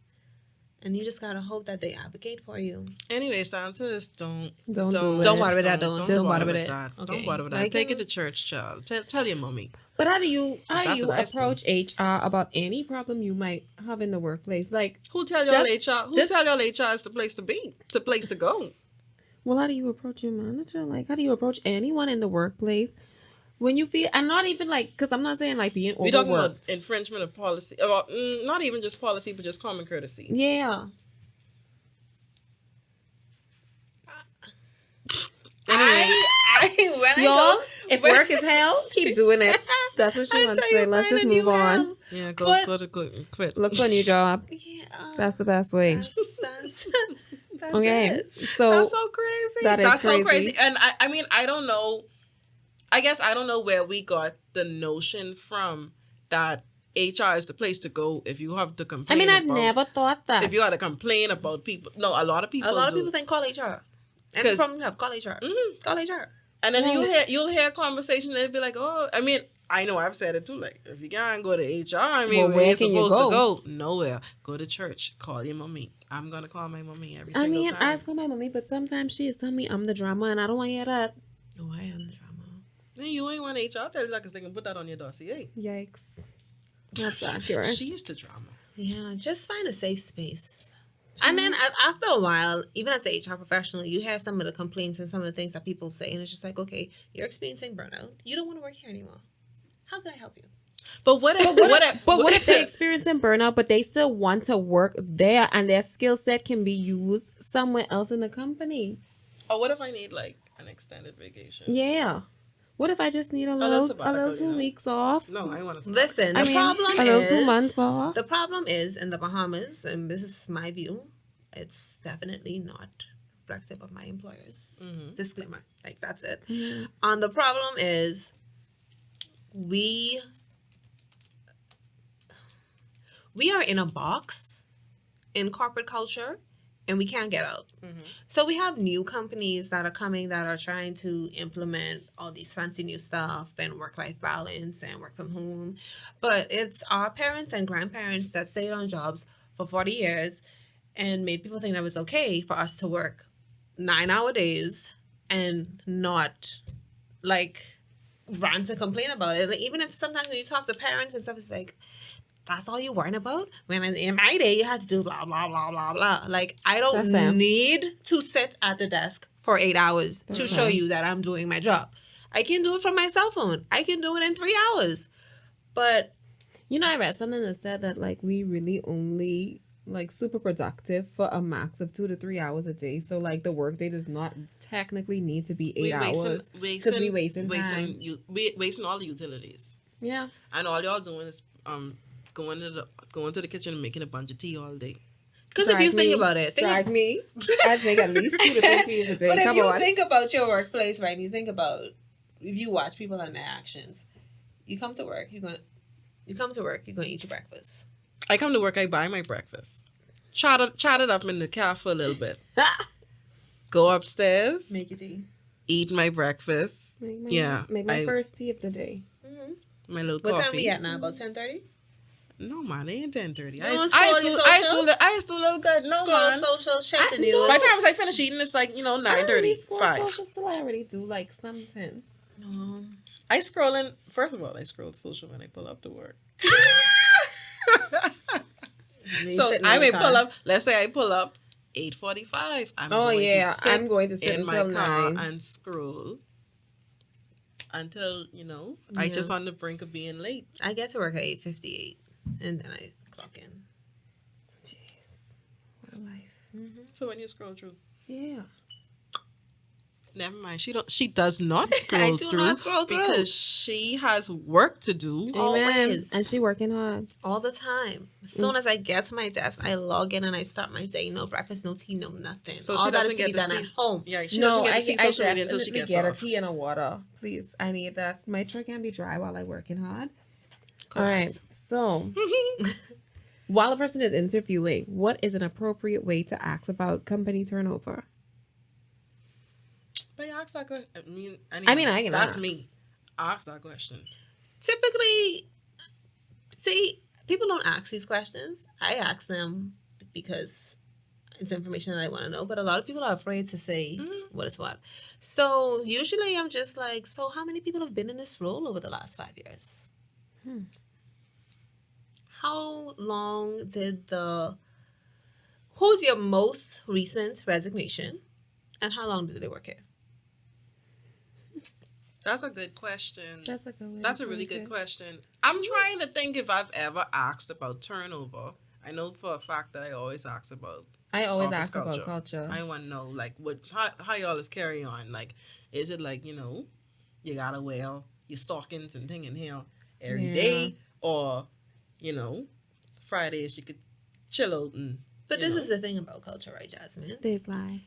And you just gotta hope that they advocate for you. Anyways, the answer is don't do it. Don't bother with that. Don't bother with it. that. Okay. Don't bother with that. Like Take it to church, child. Tell your mommy. But how do you That's what I approach HR about any problem you might have in the workplace? Like, Who tell y'all Just- HR? Who just- tell y'all HR is the place to be? It's the place to go. well, how do you approach your manager? Like, how do you approach anyone in the workplace when you feel? And not even like, because I'm not saying like being We're talking about overworked. infringement of policy. About not even just policy, but just common courtesy. Yeah. Anyway, Y'all, if work is hell, keep doing it. That's what she wants to say. Let's just move on. yeah, But- go to quit. Look for a new job. Yeah, That's the best way. that's Okay. it. So That's so crazy. that is That's so crazy. crazy. And I mean, I don't know. I guess I don't know where we got the notion from that HR is the place to go if you have to complain. I mean, I've about- never thought that. If you had to complain about people, no, a lot of people. A lot of do. people think call HR. And 'Cause- from you have call HR. Mhm. Call HR. And then Yes. you'll hear a conversation and it'll be like, oh, I mean, I know I've said it too. Like, if you can't go to HR, I mean, Well, where you where can you supposed to go? go? Nowhere. Go to church. Call your mommy. I'm gonna call my mommy every I single mean, time. I call my mommy, but sometimes she is telling me I'm the drama, and I don't want to hear that. Oh, I am the drama. Then you ain't want HR tell you that because they can put that on your dossier. Yikes. That's accurate. She's the drama. Yeah, just find a safe space. And then after a while, even as an HR professional, you hear some of the complaints and some of the things that people say, and it's just like, okay, you're experiencing burnout. You don't want to work here anymore. How can I help you? But what if? But what if they're experiencing burnout, but they still want to work there, and their skill set can be used somewhere else in the company? Or what if I need like an extended vacation? Yeah. What if I just need a little little sabbatical, 2 you know? weeks off? No, I want to. Listen, I the mean, problem a little is 2 months off. the problem is in the Bahamas, and this is my view. It's definitely not reflective of my employers. Mhm. Disclaimer, like that's it. Mhm. The problem is we are in a box in corporate culture and we can't get out. Mhm. So we have new companies that are coming that are trying to implement all these fancy new stuff and work-life balance and work from home. But it's our parents and grandparents that stayed on jobs for 40 years and made people think that it was okay for us to work 9-hour days and not like rant and complain about it. Like, even if sometimes when you talk to parents and stuff, it's like, that's all you're worrying about? When in my day, you had to do blah, blah, blah, blah, blah. Like, I That's don't them. need to sit at the desk for 8 hours to That's show them. you that I'm doing my job. I can do it from my cell phone. I can do it in 3 hours. But You know, I read something that said that like we really only like super productive for a max of 2 to 3 hours a day. So like the workday does not technically need to be 8 hours because we wasting time. Wasting all the utilities. Yeah. And all y'all doing is going to the kitchen and making a bunch of tea all day. because if Drag you think me. about it, Drag me. I'd make at least 2 to 3 teas a day. But if Come you on. think about your workplace, right, and you think about if you watch people and their actions, you come to work, you're gonna eat your breakfast. I come to work, I buy my breakfast. Chat it up in the car for a little bit. Go upstairs, Make your tea. eat my breakfast. Make my first tea of the day. Mm-hmm. My little What coffee. time we at now? About 10:30. No man, it ain't 10:30. You I don't used scroll to your I socials? used to a little good. No Scroll man. socials, check the I- news. no. By the time I finish eating, it's like, 9:30, I 5. social still I already do like something. I scroll in. First of all, I scroll social when I pull up to work. So I may pull up. Let's say I pull up 8:45. I'm Oh, going yeah. to sit I'm going to sit in my until car 9. and scroll until I Yeah. just on the brink of being late. I get to work at 8:58, and then I clock in. Jeez. What a life. So when you scroll through, Yeah. never mind. She does not scroll do through not scroll through. because she has work to do. Amen. Always. And she working hard. All the time. As soon as I get to my desk, I log in and I start my day. No breakfast, no tea, no nothing. So all she that doesn't is to be get to done see- at home. Yeah, she No, doesn't get I to see I social media until she definitely gets get a off. tea and a water. Please, I need that. My truck can be dry while I working hard. All Correct. right. So while a person is interviewing, what is an appropriate way to ask about company turnover? But you ask that question. I mean, I can That's ask. me. Ask that question. Typically, see, people don't ask these questions. I ask them because it's information that I want to know, but a lot of people are afraid to say what is what. So usually I'm just like, so how many people have been in this role over the last 5 years? How long who's your most recent resignation, and how long did they work here? That's a good question. That's a good one. That's a really good question. I'm trying to think if I've ever asked about turnover. I know for a fact that I always ask about. I always office ask about culture. I want to know like how y'all is carry on. Like, is it like you gotta wear your stockings and thing in here every day, or Fridays you could chill out and. But this is the thing about culture, right, Jazmine? Days lie.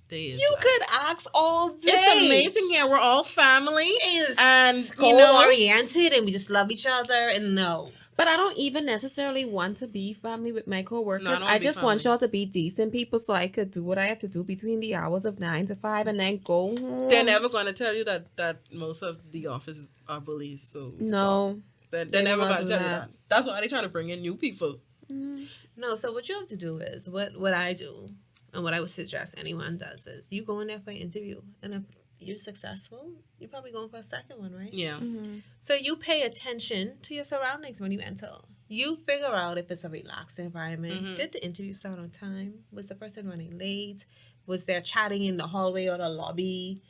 You could ask all day. It's amazing here. We're all family and goal oriented, and we just love each other. And no. But I don't even necessarily want to be family with my coworkers. No, I just want y'all to be decent people so I could do what I have to do between the hours of 9 to 5 and then go home. They're never going to tell you that most of the offices are bullies. So no. Stop. They're never going to tell you that. That's why they're trying to bring in new people. Mm-hmm. No, so what you have to do is, what I do, and what I would suggest anyone does is, you go in there for an interview, and if you're successful, you're probably going for a second one, right? Yeah. Mm-hmm. So you pay attention to your surroundings when you enter. You figure out if it's a relaxed environment. Mm-hmm. Did the interview start on time? Was the person running late? Was there chatting in the hallway or the lobby?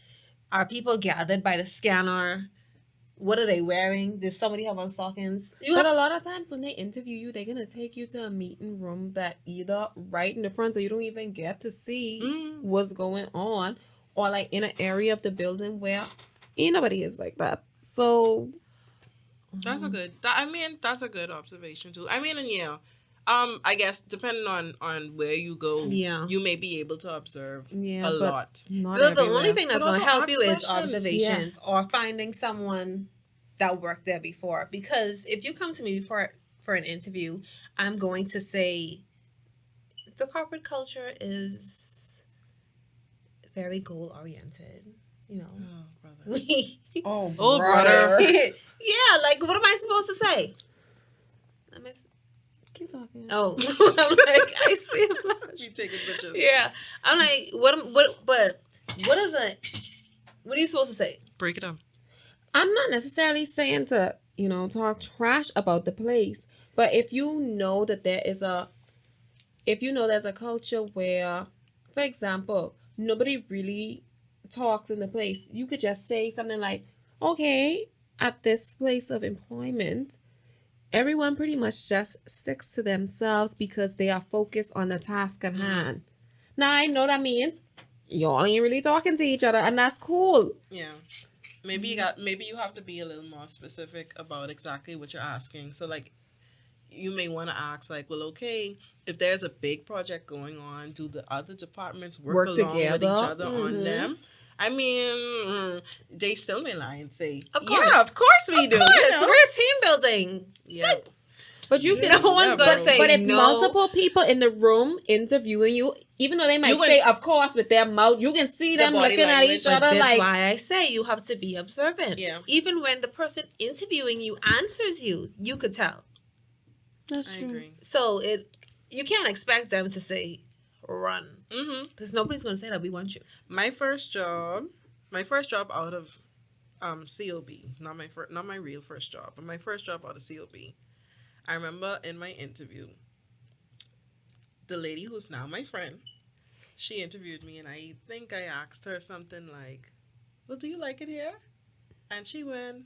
Are people gathered by the scanner? What are they wearing? Did somebody have on stockings? But a lot of times when they interview you, they're going to take you to a meeting room that either right in the front so you don't even get to see what's going on, or like in an area of the building where ain't nobody is like that. So that's a good observation too. I mean, and I guess depending on where you go, you may be able to observe a lot. The only thing that's going to help you is observations or finding someone that worked there before. Because if you come to me for an interview, I'm going to say the corporate culture is very goal oriented. Oh, brother. brother. Yeah, like what am I supposed to say? Keep talking. Oh, I'm like, I see him. You taking pictures? Yeah, I'm like, what are you supposed to say? Break it down. I'm not necessarily saying to talk trash about the place, but if you know that there's a culture where, for example, nobody really talks in the place, you could just say something like, okay, at this place of employment, everyone pretty much just sticks to themselves because they are focused on the task at hand. Now, I know that means y'all ain't really talking to each other, and that's cool. Yeah. Maybe you have to be a little more specific about exactly what you're asking. So, like, you may want to ask, like, well, okay, if there's a big project going on, do the other departments work along together with each other on them? I mean, they still may lie and say, of course. Yeah, of course we do. We're team building. Yeah. But you can, no one's going to say but if no. multiple people in the room interviewing you, even though they might say, of course, with their mouth, you can see them looking at each other that's like... why I say you have to be observant. Yeah. Even when the person interviewing you answers you, you could tell. That's true. I agree. So you can't expect them to say, run. Because nobody's going to say that we want you. My first job out of COB, not my real first job, but my first job out of COB, I remember in my interview, the lady who's now my friend, she interviewed me, and I think I asked her something like, well, do you like it here? And she went, and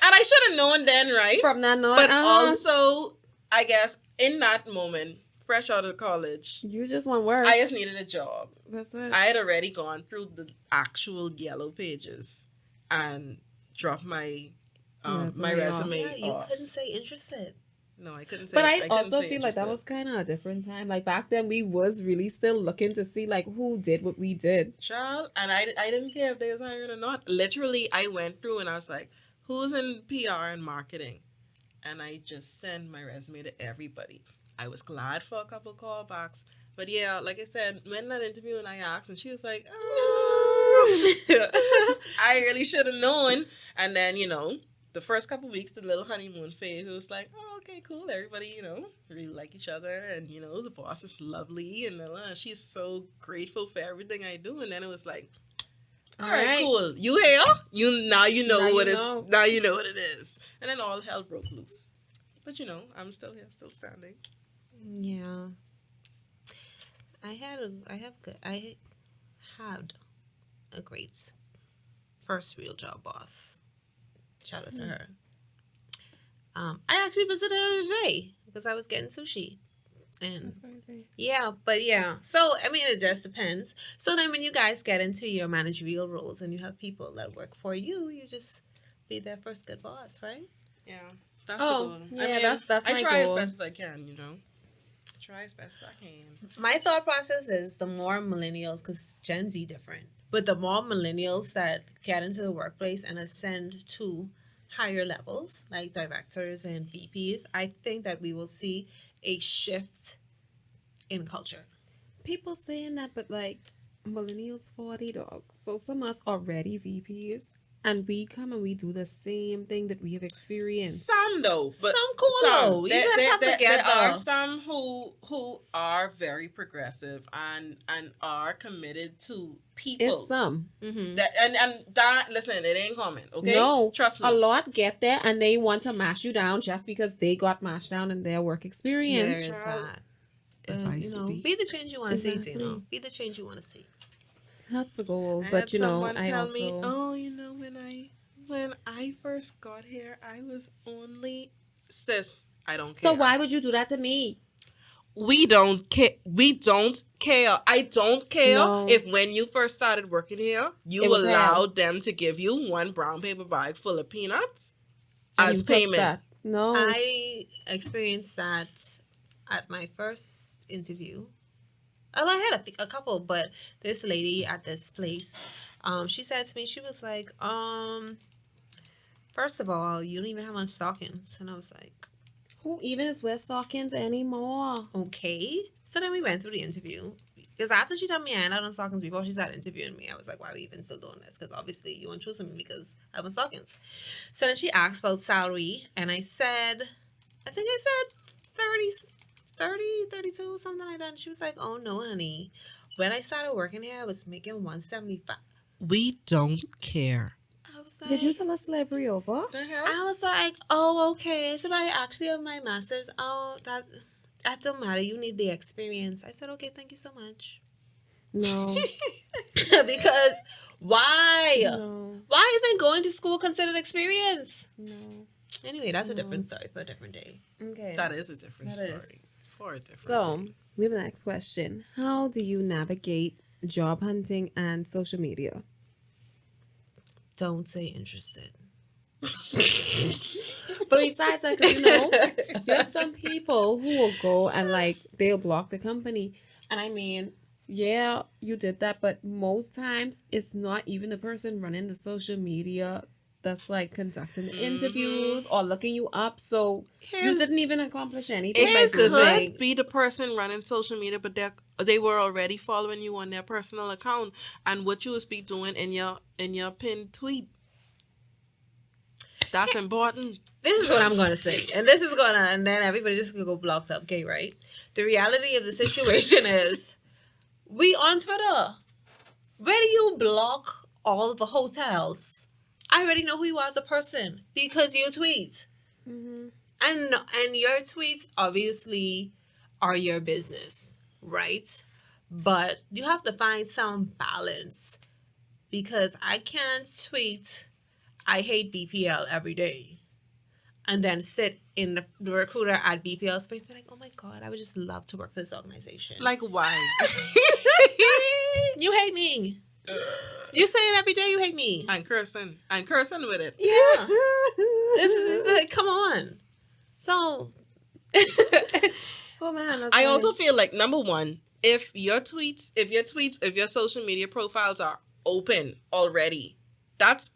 I should have known then, right? From that note, but also, I guess, in that moment, fresh out of college, you just want work. I just needed a job. That's it. I had already gone through the actual yellow pages and dropped my resume Yeah, you off. couldn't say interested. No, I couldn't say. But I also feel interested. like that was kind of a different time. Like back then, we was really still looking to see like who did what we did. Child, and I didn't care if they was hiring or not. Literally, I went through and I was like, "Who's in PR and marketing?" and I just send my resume to everybody. I was glad for a couple callbacks, but yeah, like I said, when that interview and I asked, and she was like, I really should have known. And then, the first couple weeks, the little honeymoon phase, it was like, oh, okay, cool. Everybody, really like each other. And, the boss is lovely. And she's so grateful for everything I do. And then it was like, all right, cool. You here? Now you know what it is. And then all hell broke loose. But, I'm still here, still standing. Yeah. I had a great first real job boss. Shout out to her. I actually visited her today because I was getting sushi. And so I mean, it just depends. So then when you guys get into your managerial roles and you have people that work for you, you just be their first good boss, right? Yeah, that's the goal. Yeah, I mean, that's my try goal. as best as I can, Try as best as I can. My thought process is the more millennials, because Gen Z different, but the more millennials that get into the workplace and ascend to higher levels, like directors and VPs, I think that we will see a shift in culture. People saying that, but like millennials 40 dogs. So some of us already VPs. And we come and we do the same thing that we have experienced. Some though, but some cool though. You just have to get there are some who are very progressive and are committed to people. It's some. Mm-hmm. That listen, it ain't common. Okay, no, trust me. A lot get there and they want to mash you down just because they got mashed down in their work experience. There is that. Be the change you want to see. Be the change you want to see. That's the goal. I but had someone I tell also me, oh, when I first got here, I was only sis. I don't care. So why would you do that to me? We don't care. I don't care if when you first started working here, you allowed them to give you one brown paper bag full of peanuts as payment. No, I experienced that at my first interview. Well, I had a couple, but this lady at this place, she said to me, she was like, first of all, you don't even have on stockings. And I was like, who even is wear stockings anymore? Okay. So then we went through the interview. Because after she told me I had on stockings before she started interviewing me, I was like, why are we even still doing this? Because obviously you weren't choosing me because I have on stockings. So then she asked about salary, and I said 30, 32, something like that. And she was like, oh, no, honey. When I started working here, I was making $175. We don't care. I was like, did you tell us slavery over? The hell? I was like, oh, okay. So I actually have my master's. Oh, that don't matter. You need the experience. I said, okay, thank you so much. No. Because why? No. Why isn't going to school considered experience? No. Anyway, that's a different story for a different day. Okay. That is a different story. So, we have the next question. How do you navigate job hunting and social media? Don't say interested. But besides that, because there's some people who will go and they'll block the company. And I mean, yeah, you did that, but most times it's not even the person running the social media that's conducting the interviews or looking you up. So you didn't even accomplish anything. It could be the person running social media, but they were already following you on their personal account, and what you would be doing in your pinned tweet. That's important. This is what I'm going to say. And then everybody just could go blocked up gay, right? The reality of the situation is we on Twitter. Where do you block all the hotels? I already know who you are as a person because you tweet. Mm-hmm. And your tweets obviously are your business, right? But you have to find some balance because I can't tweet I hate BPL every day and then sit in the recruiter at BPL space and be like, oh my God, I would just love to work for this organization. Like, why? You hate me. You say it every day, you hate me. I'm cursing with it. Yeah. This is come on. So. Oh man. I also feel like, number one, if your social media profiles are open already, that's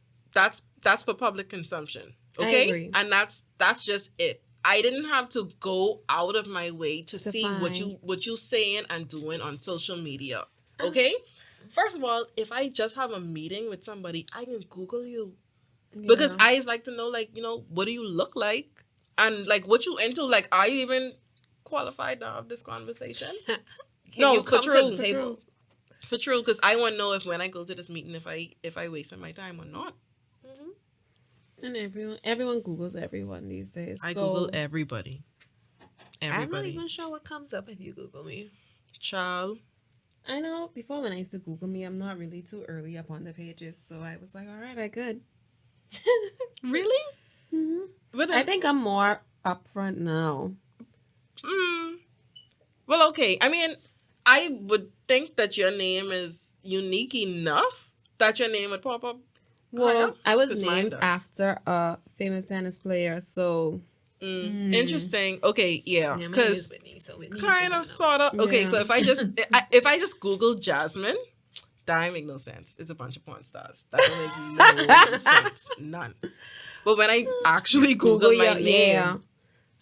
for public consumption. Okay? agree. And that's just it. I didn't have to go out of my way to see find. what you saying and doing on social media. Okay? First of all, if I just have a meeting with somebody, I can Google you. Because Yeah. I just like to know, like, what do you look like? And, like, what you into? Like, are you even qualified to have this conversation? Can you come to the For table? true. For true, because I want to know if when I go to this meeting, if I wasted my time or not. And everyone Googles everyone these days. I so, Google everybody. I'm not even sure what comes up if you Google me. Child. I know before when I used to Google me, I'm not really too early up on the pages. So I was like, all right, I could. Really? hmm But I think I'm more upfront now. Well, okay. I mean, I would think that your name is unique enough that your name would pop up. Well, I was 'Cause mine named does. after a famous tennis player, so Interesting. Okay, yeah. Yeah, my name is Because Whitney, so Whitney kind of, sort of. Okay, Yeah. so if I just Google Jazmine, that make no sense. It's a bunch of porn stars. That don't make no sense. None. But when I actually Google my name,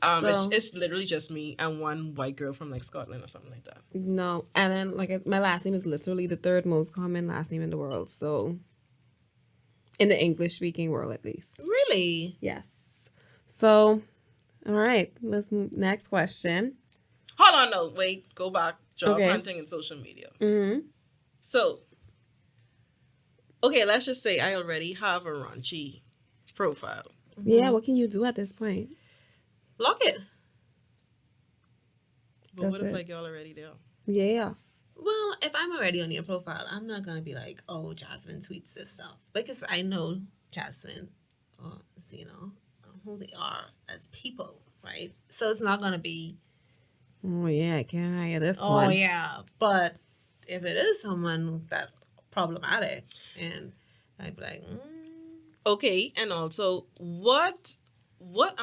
So- it's literally just me and one white girl from like Scotland or something like that. No, and then my last name is literally the third most common last name in the world. So, in the English speaking world, at least. Really? Yes. So, all right. Let's move. Next question. Hold on, no, wait, go back. Job Okay. hunting and social media. Mm-hmm. So, okay, let's just say I already have a raunchy profile. Yeah. What can you do at this point? Block it. But what That's if it. like y'all already there? Yeah. Well, if I'm already on your profile, I'm not gonna be like, oh, Jazmine tweets this stuff, because I know Jazmine or Zina, who they are as people, right? So it's not gonna be, Oh yeah. I can't hire this oh one. yeah. But if it is someone that problematic, and I'd be like, Okay, and also, what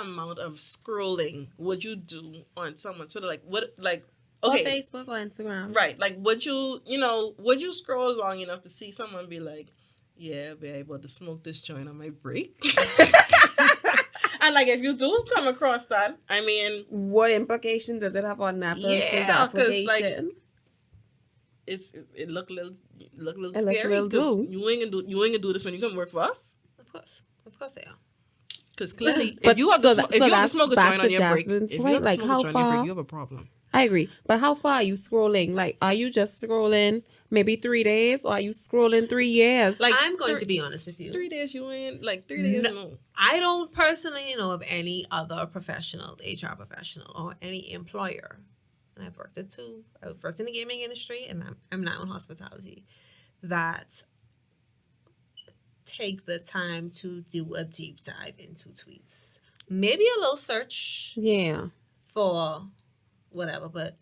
amount of scrolling would you do on someone's Twitter? Like, what, like, Or okay, Facebook or Instagram. right? Like, would you scroll long enough to see someone be like, yeah, be able to smoke this joint on my break? And like, if you do come across that, I mean, What implication does it have on that person's yeah, because like, application? it look a little It look a scary little because do. you ain't gonna do this when you come work for us. of course they are. Because clearly, But if you have so to that- if so you have to that's smoke a back joint to on your break, Jazmine's if you point, have to like, smoke how a joint on your break, far- you have a problem. I agree. But how far are you scrolling? Like, are you just scrolling maybe 3 days or are you scrolling 3 years? Like, I'm going to be honest with you. 3 days you in, like 3 days no. I don't personally know of any other professional, HR professional, or any employer, and I've worked I've worked in the gaming industry, and I'm now in hospitality, that take the time to do a deep dive into tweets. Maybe a little search Yeah. for whatever, but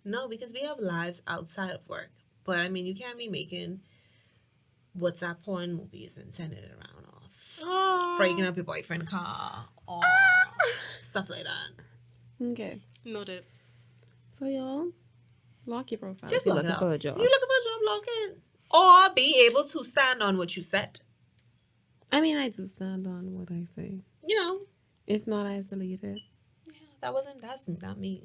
no, because we have lives outside of work. But I mean, you can't be making WhatsApp porn movies and sending it around, or breaking up your boyfriend car, or stuff like that. Okay. Noted. So, y'all, lock your profile. Just if you're look it looking up. for a job. You looking for a job, lock it. Or be able to stand on what you said. I mean, I do stand on what I say. You know, If not, I delete it. yeah, that's not me.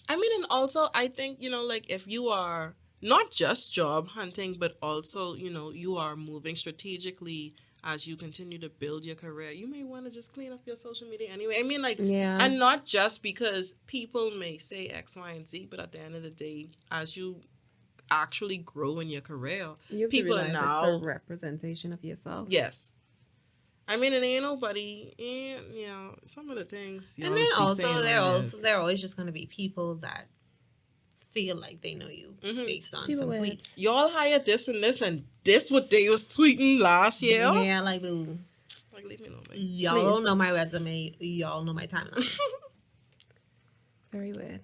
I mean, and also, I think, like, if you are not just job hunting, but also, you are moving strategically as you continue to build your career, you may want to just clean up your social media anyway. I mean, like, Yeah. and not just because people may say X, Y, and Z, but at the end of the day, as you actually grow in your career, You have people to are realize now, it's a representation of yourself. yes. I mean, it ain't nobody, and, some of the things. And then also, there are always just going to be people that feel like they know you based on People some with- tweets. Y'all hired this and this and this what they was tweeting last year. Yeah, like, boo. Like, leave me alone, babe. Y'all Please. don't know my resume. Y'all know my timeline. Very weird.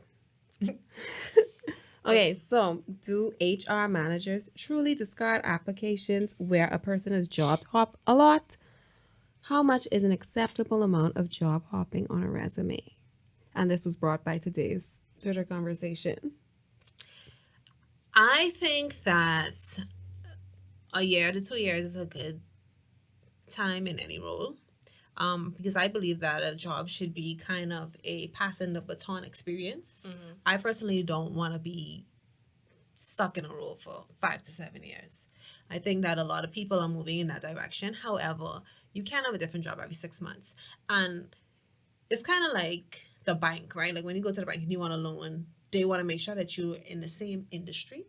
Okay, so do HR managers truly discard applications where a person has job hop a lot? How much is an acceptable amount of job hopping on a resume? And this was brought by today's Twitter conversation. I think that a year to 2 years is a good time in any role. Because I believe that a job should be kind of a passing the baton experience. I personally don't want to be stuck in a role for 5 to 7 years. I think that a lot of people are moving in that direction. However, you can have a different job every 6 months. And it's kind of like the bank, right? Like when you go to the bank and you want a loan, they want to make sure that you're in the same industry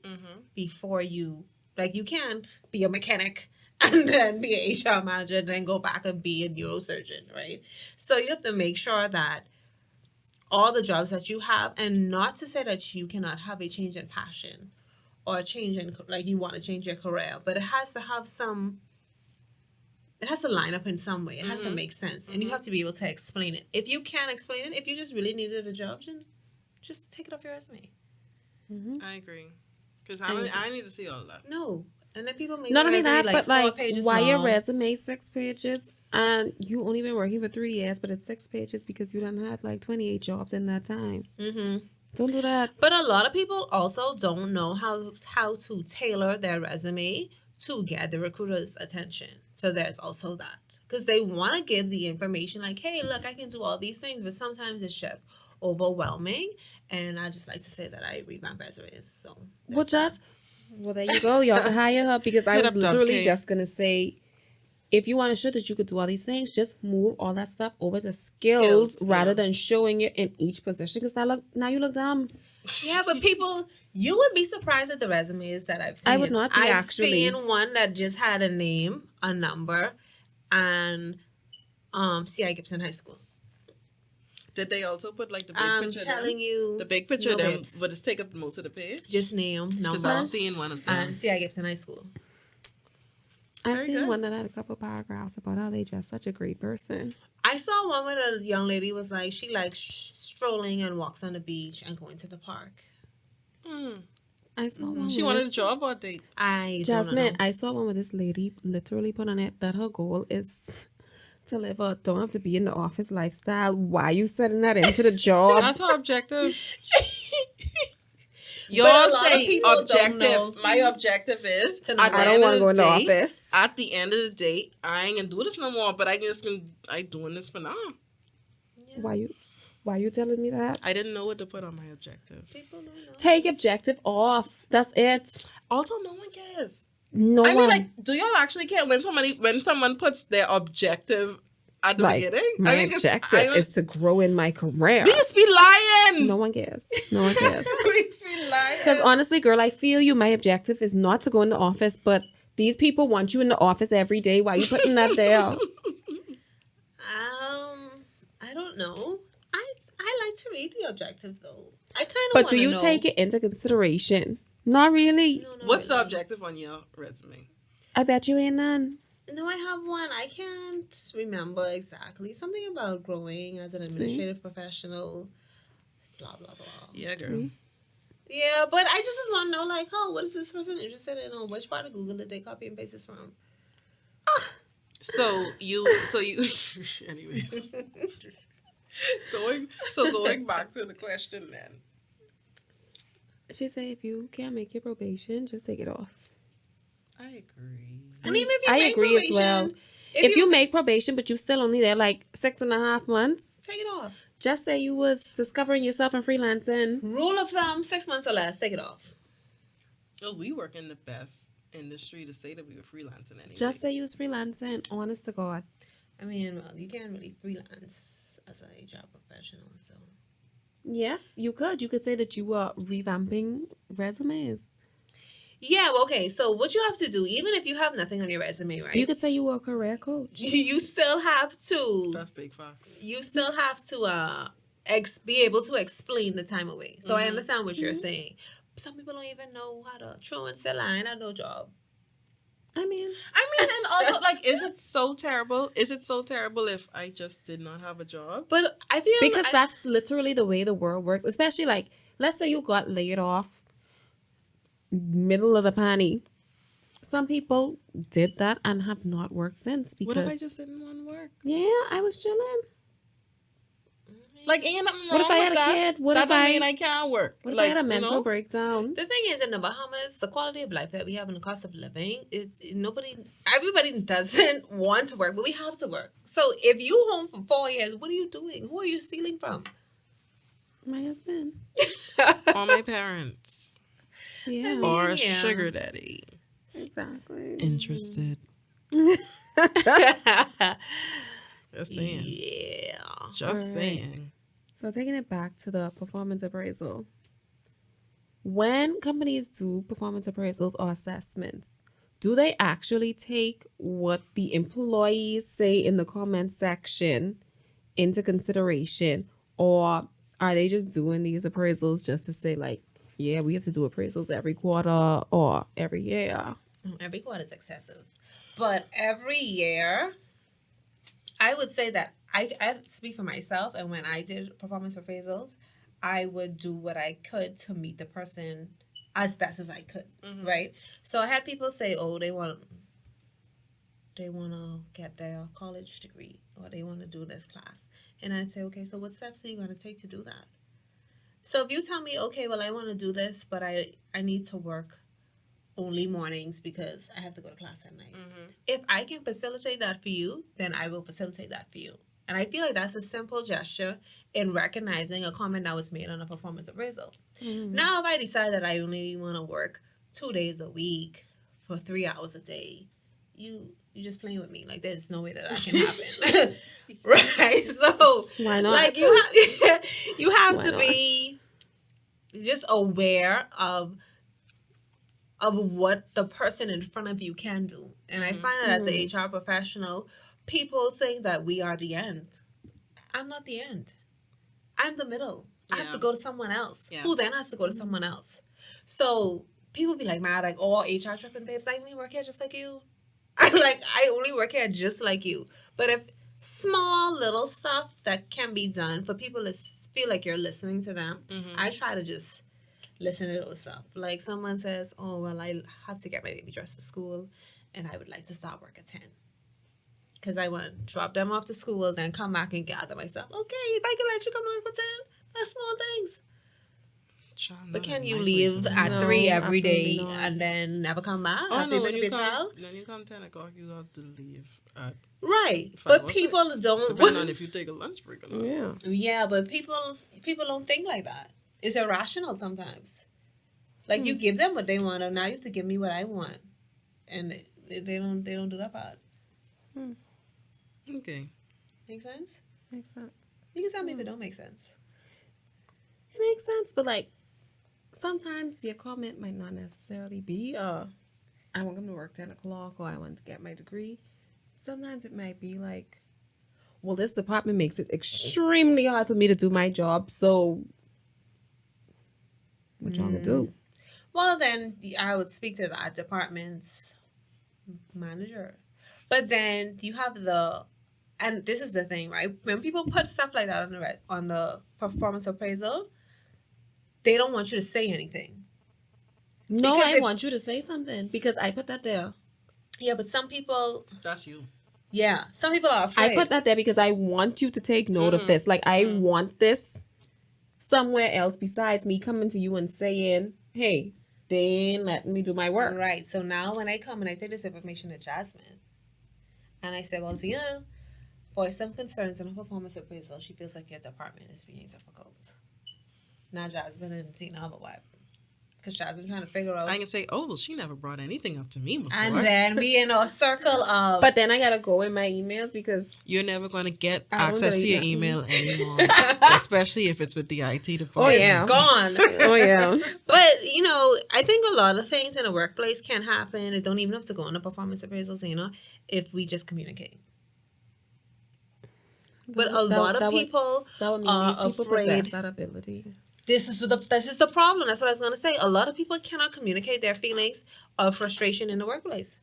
before you, like you can't be a mechanic and then be an HR manager and then go back and be a neurosurgeon, right? So you have to make sure that all the jobs that you have, and not to say that you cannot have a change in passion or a change in, like you want to change your career, but it has to have some, it has to line up in some way. It has to make sense. And you have to be able to explain it. If you can't explain it, if you just really needed a job, then just take it off your resume. I agree. Because I need to see all of that. No. And then people make Not their only resume that, like but 4 like, pages why your long. resume 6 pages and you only been working for 3 years, but it's 6 pages because you done had like 28 jobs in that time. Don't do that. But a lot of people also don't know how to tailor their resume to get the recruiter's attention. So there's also that. Because they want to give the information like, hey, look, I can do all these things. But sometimes it's just overwhelming. And I just like to say that I read my resumes. So Well, there you go. Y'all can hire her because I Hit was up Dub literally K. just going to say, if you want to show that you could do all these things, just move all that stuff over to skills rather than showing it in each position. Because now you look dumb. Yeah, but people, you would be surprised at the resumes that I've seen. I would not be, I've actually. seen one that just had a name, a number, and C.I. Gibson High School. Did they also put like the big I'm picture? telling you, the big picture. no Them babes. would it take up most of the page? Just name, Because number, I've seen one of them. and C.I. Gibson High School. I've Very seen good. one that had a couple paragraphs about how they just such a great person. I saw one where a young lady was like, she likes strolling and walks on the beach and going to the park. I saw one. She wanted a job or a date? I don't know. Jasmine, I saw one where this lady literally put on it that her goal is to live a don't have to be in the office lifestyle. Why you setting that into the job? That's her objective. But Y'all a lot of say people don't know. objective. My objective is To know. at the I don't end want of to go in the day, office. At the end of the day, I ain't gonna do this no more. But I doing this for now. Why you telling me that? I didn't know what to put on my objective. People don't know. Take objective off. That's it. Also, no one cares. No I mean, one. like, do y'all actually care when someone puts their objective at the beginning? My I think objective is to grow in my career. Please be lying. No one cares. No one cares. Please be lying. Because honestly, girl, I feel you. My objective is not to go in the office, but these people want you in the office every day. Why are you putting that there? I don't know. I like to read the objective though. I kind of. But do you take it into consideration? Not really. No, What's the really. objective on your resume? I bet you ain't none. No, I have one. I can't remember exactly. Something about growing as an administrative professional. Blah blah blah. Yeah, girl. Yeah, but I just want to know, like, oh, what is this person interested in? On which part of Google did they copy and paste this from? So you, anyways. Going back to the question then. She said if you can't make your probation, just take it off. I agree. And even if you I make agree probation, as well. If you make probation, but you still only there like 6.5 months, take it off. just say you was discovering yourself and freelancing. Rule of thumb: 6 months or less. Take it off. Oh, we work in the best industry to say that we were freelancing anyway. Just say you was freelancing. Honest to God. I mean, well, you can't really freelance as a job professional, so. Yes, you could. You could say that you were revamping resumes. Yeah, well, okay. So what you have to do, even if you have nothing on your resume, right? You could say you were a career coach. You still have to. That's big facts. You still have to be able to explain the time away. So I understand what you're saying. Some people don't even know how to throw and sell line at no job. I mean, and also, like, is it so terrible? Is it so terrible if I just did not have a job? But I feel because that's literally the way the world works. Especially like, let's say you got laid off middle of the panty. Some people did that and have not worked since. Because What if I just didn't want to work? yeah, I was chilling. Like, ain't nothing What wrong if I with had a that. kid? What That if don't I mean I can't work. What if Like, I had a mental you know? breakdown? The thing is, in the Bahamas, the quality of life that we have and the cost of living, everybody doesn't want to work, but we have to work. So if you home for 4 years, what are you doing? Who are you stealing from? My husband. Or my parents. Yeah. Or a yeah. sugar daddy. Exactly. Interested. Just saying. Yeah. Just Alright. saying. So taking it back to the performance appraisal. When companies do performance appraisals or assessments, do they actually take what the employees say in the comment section into consideration, or are they just doing these appraisals just to say like, yeah, we have to do appraisals every quarter or every year? Every quarter is excessive. But every year, I would say that I speak for myself, and when I did performance appraisals, I would do what I could to meet the person as best as I could, right? So I had people say, oh, they want to get their college degree, or they want to do this class. And I'd say, okay, so what steps are you going to take to do that? So if you tell me, okay, well, I want to do this, but I need to work only mornings because I have to go to class at night. If I can facilitate that for you, then I will facilitate that for you. And I feel like that's a simple gesture in recognizing a comment that was made on a performance appraisal. Now, if I decide that I only want to work 2 days a week for 3 hours a day, you just playing with me. Like, there's no way that can happen. Right? So, Why not? like, you have Why to not? be just aware of what the person in front of you can do. And I find that as an HR professional, people think that we are the end. I'm not the end. I'm the middle. I have to go to someone else, who then has to go to someone else. So people be like, mad, like, oh, HR tripping, babes, I only work here just like you. I only work here just like you. But if small little stuff that can be done for people to feel like you're listening to them, I try to just listen to those stuff. Like someone says, oh, well, I have to get my baby dressed for school and I would like to start work at 10. Because I want to drop them off to school, then come back and gather myself. Okay, if I can let you come to work for 10, that's small things. But can you leave at 3 every day and then never come back? Oh, no, when you come, when you come 10 o'clock, you have to leave at right. 5 But or people 6, don't. depending on if you take a lunch break or not. Yeah, but people don't think like that. It's irrational sometimes. Like you give them what they want, and now you have to give me what I want, and they don't do that part. Okay. Make sense? Makes sense. You can tell me if it don't make sense. It makes sense, but like sometimes your comment might not necessarily be I want to come to work 10 o'clock or I want to get my degree. Sometimes it might be like, well, this department makes it extremely hard for me to do my job, so what y'all gonna do? Well, then I would speak to that department's manager. But then you have and this is the thing, right? When people put stuff like that on the performance appraisal, they don't want you to say anything. No, because I want you to say something because I put that there. Yeah, but some people... That's you. Yeah, some people are afraid. I put that there because I want you to take note of this. Like, I want this somewhere else besides me coming to you and saying, hey, they ain't letting me do my work. Right. So now when I come and I take this information to Jazmine, and I say, well, Zina voiced some concerns in her performance appraisal. She feels like your department is being difficult. Now Jazmine and Zina have a wipe. Because Jazmine trying to figure out. I can say, oh, well, she never brought anything up to me before. And then we in a circle of. But then I got to go in my emails because. You're never going to get access to your email anymore. Especially if it's with the IT department. Oh, yeah. It's gone. Oh, yeah. But, I think a lot of things in a workplace can happen. It don't even have to go on a performance appraisals, if we just communicate. But a lot of people are afraid. That ability. This is the problem. That's what I was going to say. A lot of people cannot communicate their feelings of frustration in the workplace.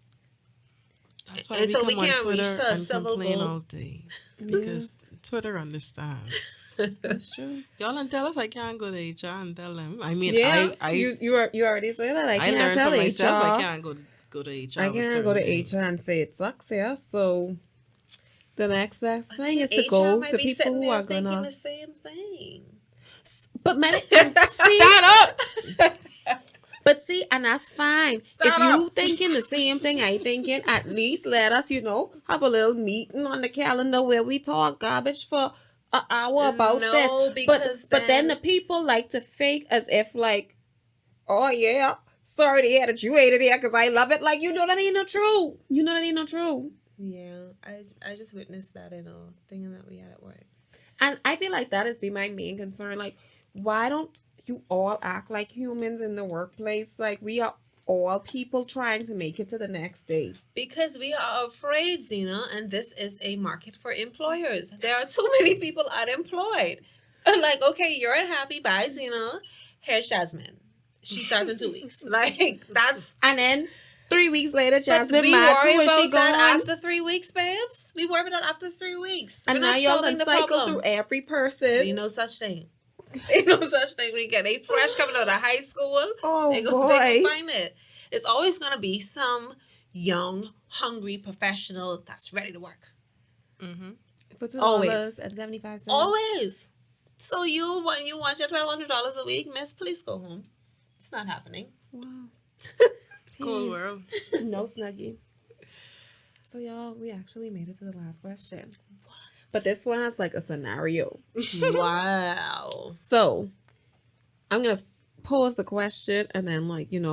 That's why we can't on Twitter and complain all day. Because Twitter understands. That's true. Y'all don't tell us I can't go to HR and tell them. I mean, you already say that. I can't learned tell for HR. myself I can't go to HR. I can't go to HR and say it sucks, yeah. So The next best I thing think is to HR go might to be people sitting who there are thinking gonna. the same thing. But man, see, Stand up. but see, and that's fine. If Stand you up. thinking the same thing I thinking, at least let us, have a little meeting on the calendar where we talk garbage for an hour about this. No, because But then the then people like to fake as if like, oh yeah, sorry to hear that you hated it because I love it. Like that ain't no true. That ain't no true. yeah, I just witnessed that in a thing that we had at work. And I feel like that has been my main concern. Like, why don't you all act like humans in the workplace? Like, we are all people trying to make it to the next day. Because we are afraid, Zina, and this is a market for employers. There are too many people unemployed. Like, okay, you're unhappy. Bye, Zina. Here's Jazmine. She starts in 2 weeks. Like, that's. And then 3 weeks later, But Jazmine we mad too, worry and she about that gone. after 3 weeks, babes. We worry about that after 3 weeks. And We're now not y'all solving done the cycle problem. through every person. Ain't no such thing. Ain't no such thing. We get they fresh coming out of high school. Oh They boy. go find it. It's always gonna be some young, hungry professional that's ready to work. Mm-hmm. For Always. $2.75. Always. So when you want your $1,200 a week, miss, please go home. It's not happening. Wow. Cold world. No snuggie. So y'all, we actually made it to the last question. But this one has like a scenario. Wow. So I'm gonna pose the question and then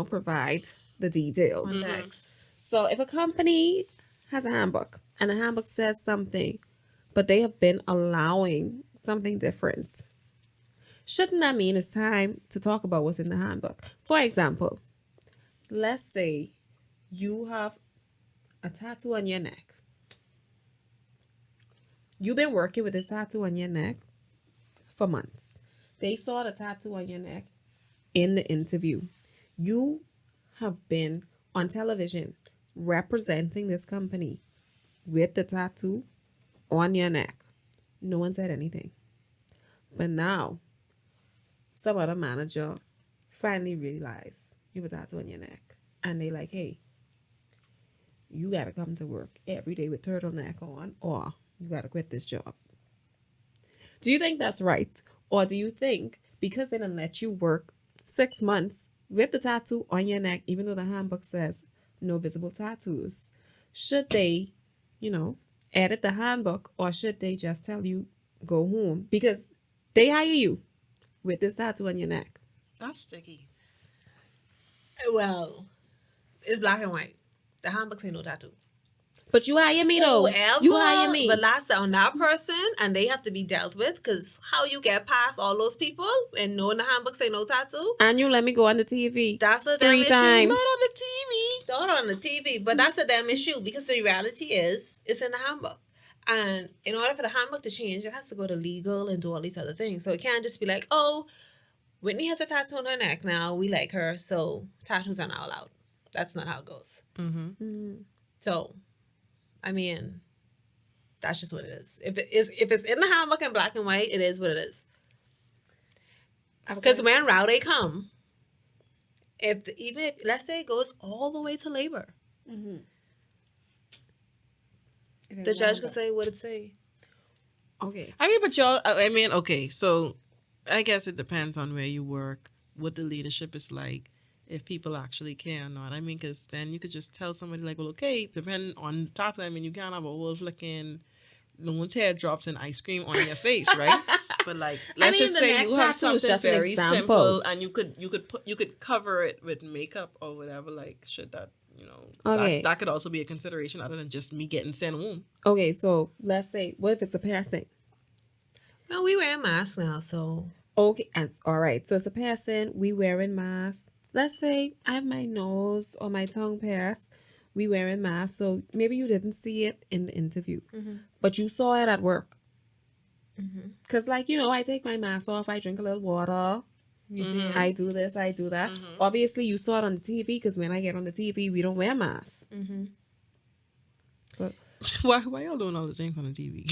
provide the details. Context. So if a company has a handbook and the handbook says something, but they have been allowing something different, shouldn't that mean it's time to talk about what's in the handbook? For example, let's say you have a tattoo on your neck. You've been working with this tattoo on your neck for months. They saw the tattoo on your neck in the interview. You have been on television representing this company with the tattoo on your neck. No one said anything. But now, some other manager finally realized you have a tattoo on your neck. And they like, hey, you got to come to work every day with turtleneck on, or you got to quit this job. Do you think that's right? Or do you think because they didn't let you work 6 months with the tattoo on your neck, even though the handbook says no visible tattoos, should they, edit the handbook, or should they just tell you go home? Because they hire you with this tattoo on your neck. That's sticky. Well, it's black and white. The handbook say no tattoo. But you hire me though. Whoever, You hire me. but that's on that person, and they have to be dealt with. Because how you get past all those people and knowing the handbook say no tattoo? And you let me go on the TV. That's a damn 3 issue. times. Not on the TV. Not on the TV, but that's a damn issue because the reality is it's in the handbook. And in order for the handbook to change, it has to go to legal and do all these other things. So it can't just be like, oh, Whitney has a tattoo on her neck now. We like her, so tattoos are not allowed. That's not how it goes. Mm-hmm. So, I mean, that's just what it is. If it's in the handbook in black and white, it is what it is. Because when rowdy come, even if let's say it goes all the way to labor, the judge could say what it say. Okay. But y'all, okay, so I guess it depends on where you work, what the leadership is like, if people actually care or not. Because then you could just tell somebody like, well, okay, depending on the tattoo, you can't have a whole flicking no teardrops and ice cream on your face, right? But like, let's just say you have something very simple, and you could cover it with makeup or whatever. Like, should that, okay, that could also be a consideration other than just me getting sent home. Okay, so let's say, what if it's a piercing? Well, we wear masks now, so okay, and all right. So it's a piercing. We wearing masks. Let's say I have my nose or my tongue pierced. We wearing masks. So maybe you didn't see it in the interview, but you saw it at work. Because, I take my mask off. I drink a little water. I do this. I do that. Obviously, you saw it on the TV because when I get on the TV, we don't wear masks. So why y'all doing all the things on the TV?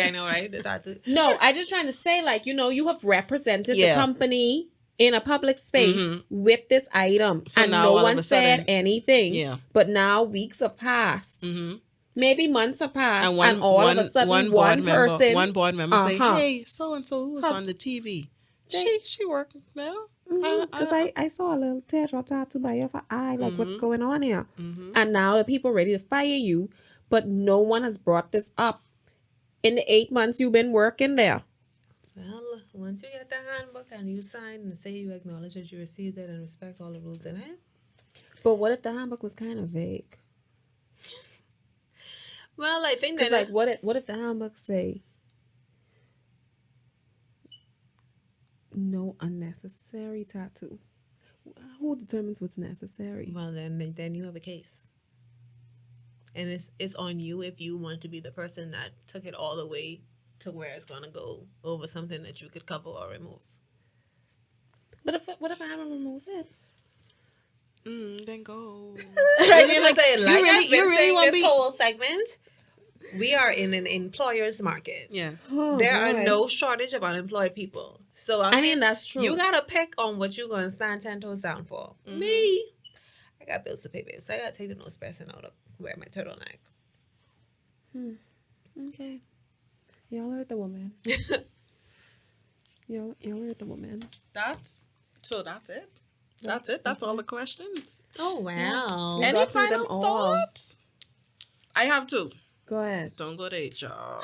I know, right? No, I just trying to say, you have represented the company in a public space with this item, so and no one said anything. Yeah. But now weeks have passed. Maybe months have passed, And and all of a sudden, one person, board member say, uh-huh, "Hey, so and so who was on the TV? they, She working now." because I saw a little teardrop tattoo by your eye, like what's Mm-hmm. going on here? Mm-hmm. And now the people ready to fire you, but no one has brought this up in the 8 months you've been working there. Well, once you get the handbook and you sign and say you acknowledge that you received it and respect all the rules in it. But what if the handbook was kind of vague? Well, I think Because that like, what if the handbook say no unnecessary tattoo? Who determines what's necessary? well then you have a case. And it's on you if you want to be the person that took it all the way to where it's gonna go over something that you could cover or remove. But what if I haven't removed it? Then go. I mean, like you really saying want this be? whole segment, we are in an employer's market. Yes. Oh, There are boy. no shortage of unemployed people. So I mean, that's true. You gotta pick on what you're gonna stand 10 toes down for. Mhm. Me, I got bills to pay, babe. So I gotta take the nose person out of wear my turtleneck. Okay. Y'all heard the woman. Y'all heard the woman. That's it. That's it. That's all the questions. Oh wow. We Any got through them final all. thoughts? I have two. Go ahead. Don't go to HR.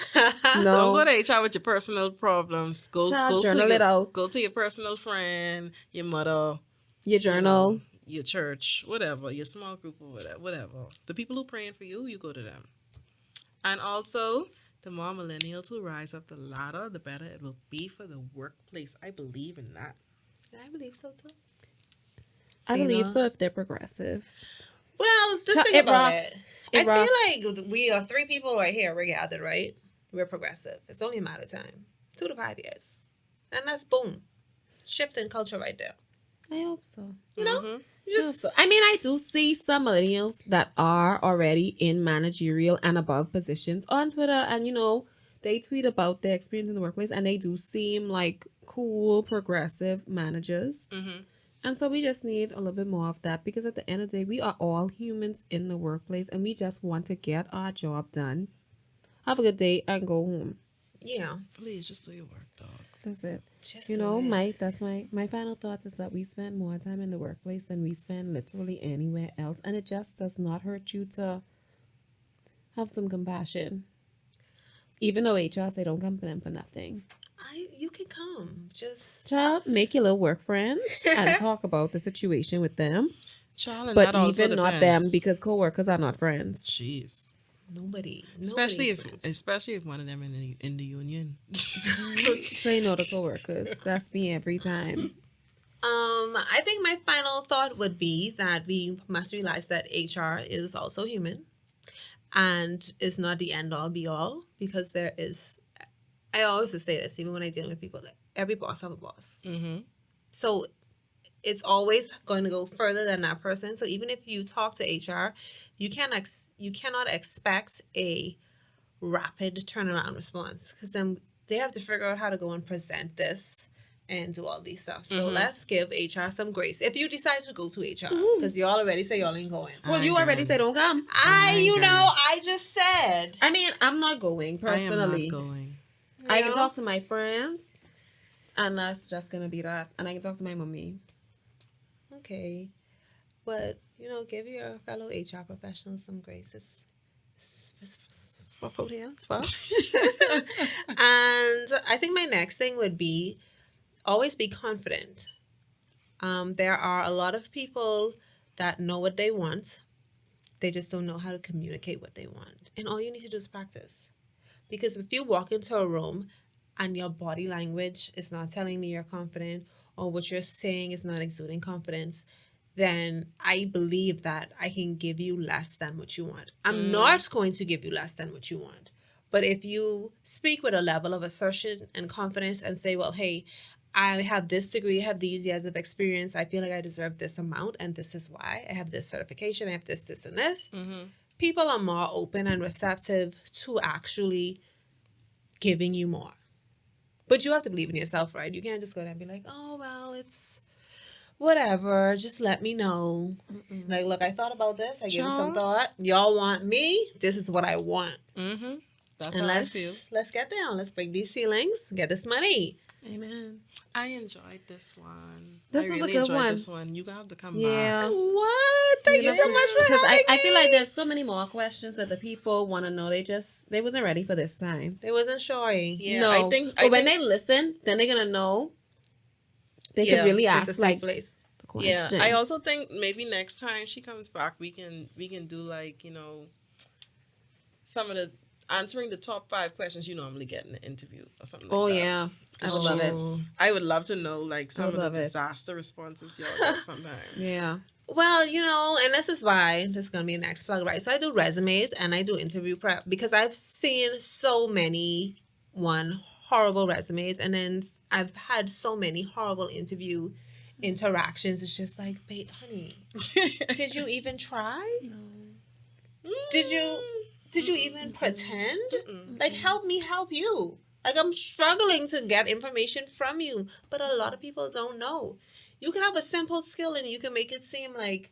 No. Don't go to HR with your personal problems. Go Journal it out. Go to your personal friend, your mother, Your journal. your church, whatever, your small group or whatever. The people who praying for you, you go to them. And also, the more millennials who rise up the ladder, the better it will be for the workplace. I believe in that. I believe so too. I believe so if they're progressive. Well, just think it about rough. it. It I rough. feel like we are 3 people right here. We're gathered, right? We're progressive. It's only a matter of time. 2 to 5 years. And that's boom. Shift in culture right there. I hope so. You know? Mhm. Just I mean, I do see some millennials that are already in managerial and above positions on Twitter, and they tweet about their experience in the workplace, and they do seem like cool, progressive managers. Mhm. And so we just need a little bit more of that, because at the end of the day, we are all humans in the workplace, and we just want to get our job done, have a good day, and go home. yeah. Please just do your work, dog. That's it. Just You do know, it. that's my final thoughts is that we spend more time in the workplace than we spend literally anywhere else, and it just does not hurt you to have some compassion. Even though HR say don't come to them for nothing. You can come. Just Child, make your little work friends and talk about the situation with them. Child, and But that also even not them, depends. because co-workers are not friends. Jeez. nobody. Especially nobody's if one of them in the union. Say no to co-workers. That's me every time. I think my final thought would be that we must realize that HR is also human and is not the end all be all, because there is, I always say this, even when I deal with people, that every boss have a boss. Mm-hmm. So it's always going to go further than that person. So even if you talk to HR, you cannot expect a rapid turnaround response, because then they have to figure out how to go and present this and do all these stuff. So let's give HR some grace. If you decide to go to HR, because you all already say y'all ain't going. Well, you already said don't come. I just said. I mean, I'm not going personally. I am not going. I can talk to my friends, and that's just gonna be that. And I can talk to my mommy. Okay, but give your fellow HR professionals some grace. It's for Proteans, and I think my next thing would be always be confident. There are a lot of people that know what they want. They just don't know how to communicate what they want. And all you need to do is practice. Because if you walk into a room and your body language is not telling me you're confident, or what you're saying is not exuding confidence, then I believe that I can give you less than what you want. I'm not going to give you less than what you want. But if you speak with a level of assertion and confidence and say, well, hey, I have this degree, I have these years of experience, I feel like I deserve this amount, and this is why. I have this certification, I have this, and this. Mm-hmm. People are more open and receptive to actually giving you more. But you have to believe in yourself, right? You can't just go there and be like, oh, well, it's whatever, just let me know. Like, look, I thought about this. I gave it some thought. Y'all want me? This is what I want. Mm-hmm. That's And how I feel. let's get down. Let's break these ceilings. Get this money. Amen. I enjoyed this one. This was a good one. This one. You have to come Yeah. back. What? Thank you so much for Because having I me. feel like there's so many more questions that the people want to know. They wasn't ready for this time. They wasn't sure. Yeah, No. I think. But when they listen, then they're gonna know. They can really It's a ask safe like place. the questions. Yeah, I also think maybe next time she comes back, we can do like, some of the answering the top 5 questions you normally get in an interview or something. Oh like that. yeah, I would love it. I would love to know like some of the love it. disaster responses y'all get sometimes. Yeah. Well, and this is why this is gonna be the next plug, right? So I do resumes and I do interview prep because I've seen so many horrible resumes, and then I've had so many horrible interview interactions. It's just like, babe, honey, did you even try? No. Did you even pretend? Like, help me help you. Like, I'm struggling to get information from you, but a lot of people don't know. You can have a simple skill and you can make it seem like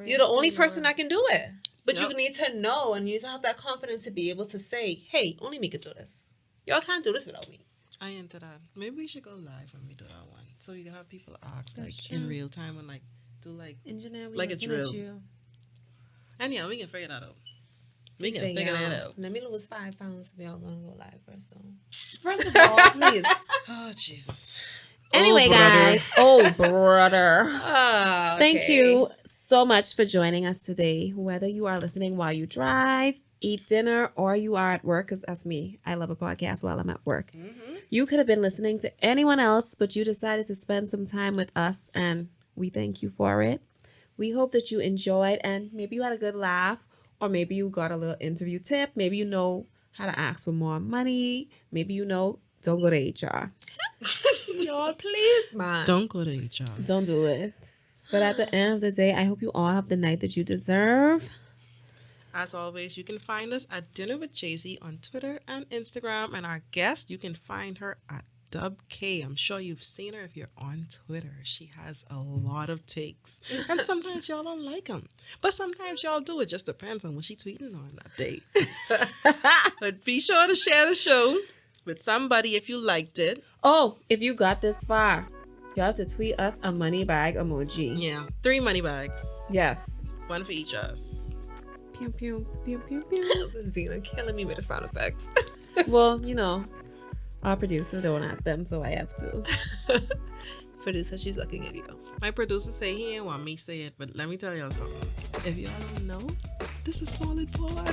you're the only person that can do it. But you need to know, and you need to have that confidence to be able to say, hey, only me can do this. Y'all can't do this without me. I into that. Maybe we should go live when we do that one, so you can have people ask That's like in true. real time and like do like Engineer, we like a looking at drill. you. And yeah, we can figure that out. We can Say, figure y'all, that out. Let me lose 5 pounds if y'all gonna go live first. So. First of all, please. Oh Jesus. Anyway, guys. Oh, brother. Thank you so much for joining us today. Whether you are listening while you drive, eat dinner, or you are at work, because that's me. I love a podcast while I'm at work. Mm-hmm. You could have been listening to anyone else, but you decided to spend some time with us, and we thank you for it. We hope that you enjoyed, and maybe you had a good laugh, or maybe you got a little interview tip. Maybe you know how to ask for more money. Maybe you know, don't go to HR. Y'all, please, man. Don't go to HR. Don't do it. But at the end of the day, I hope you all have the night that you deserve. As always, you can find us at Dinner with Jay-Z on Twitter and Instagram. And our guest, you can find her at Dub K. I'm sure you've seen her if you're on Twitter. She has a lot of takes. And sometimes y'all don't like them. But sometimes y'all do. It just depends on what she's tweeting on that day. But be sure to share the show with somebody if you liked it. Oh, if you got this far, you have to tweet us a money bag emoji. Yeah. 3 money bags. Yes. 1 for each of us. Pew, pew, pew, pew, pew. Zina killing me with the sound effects. Well, our producer don't have them, so I have to. Producer, she's looking at you. My producer say he ain't want me to say it, but let me tell y'all something. If y'all don't know, this is solid pod.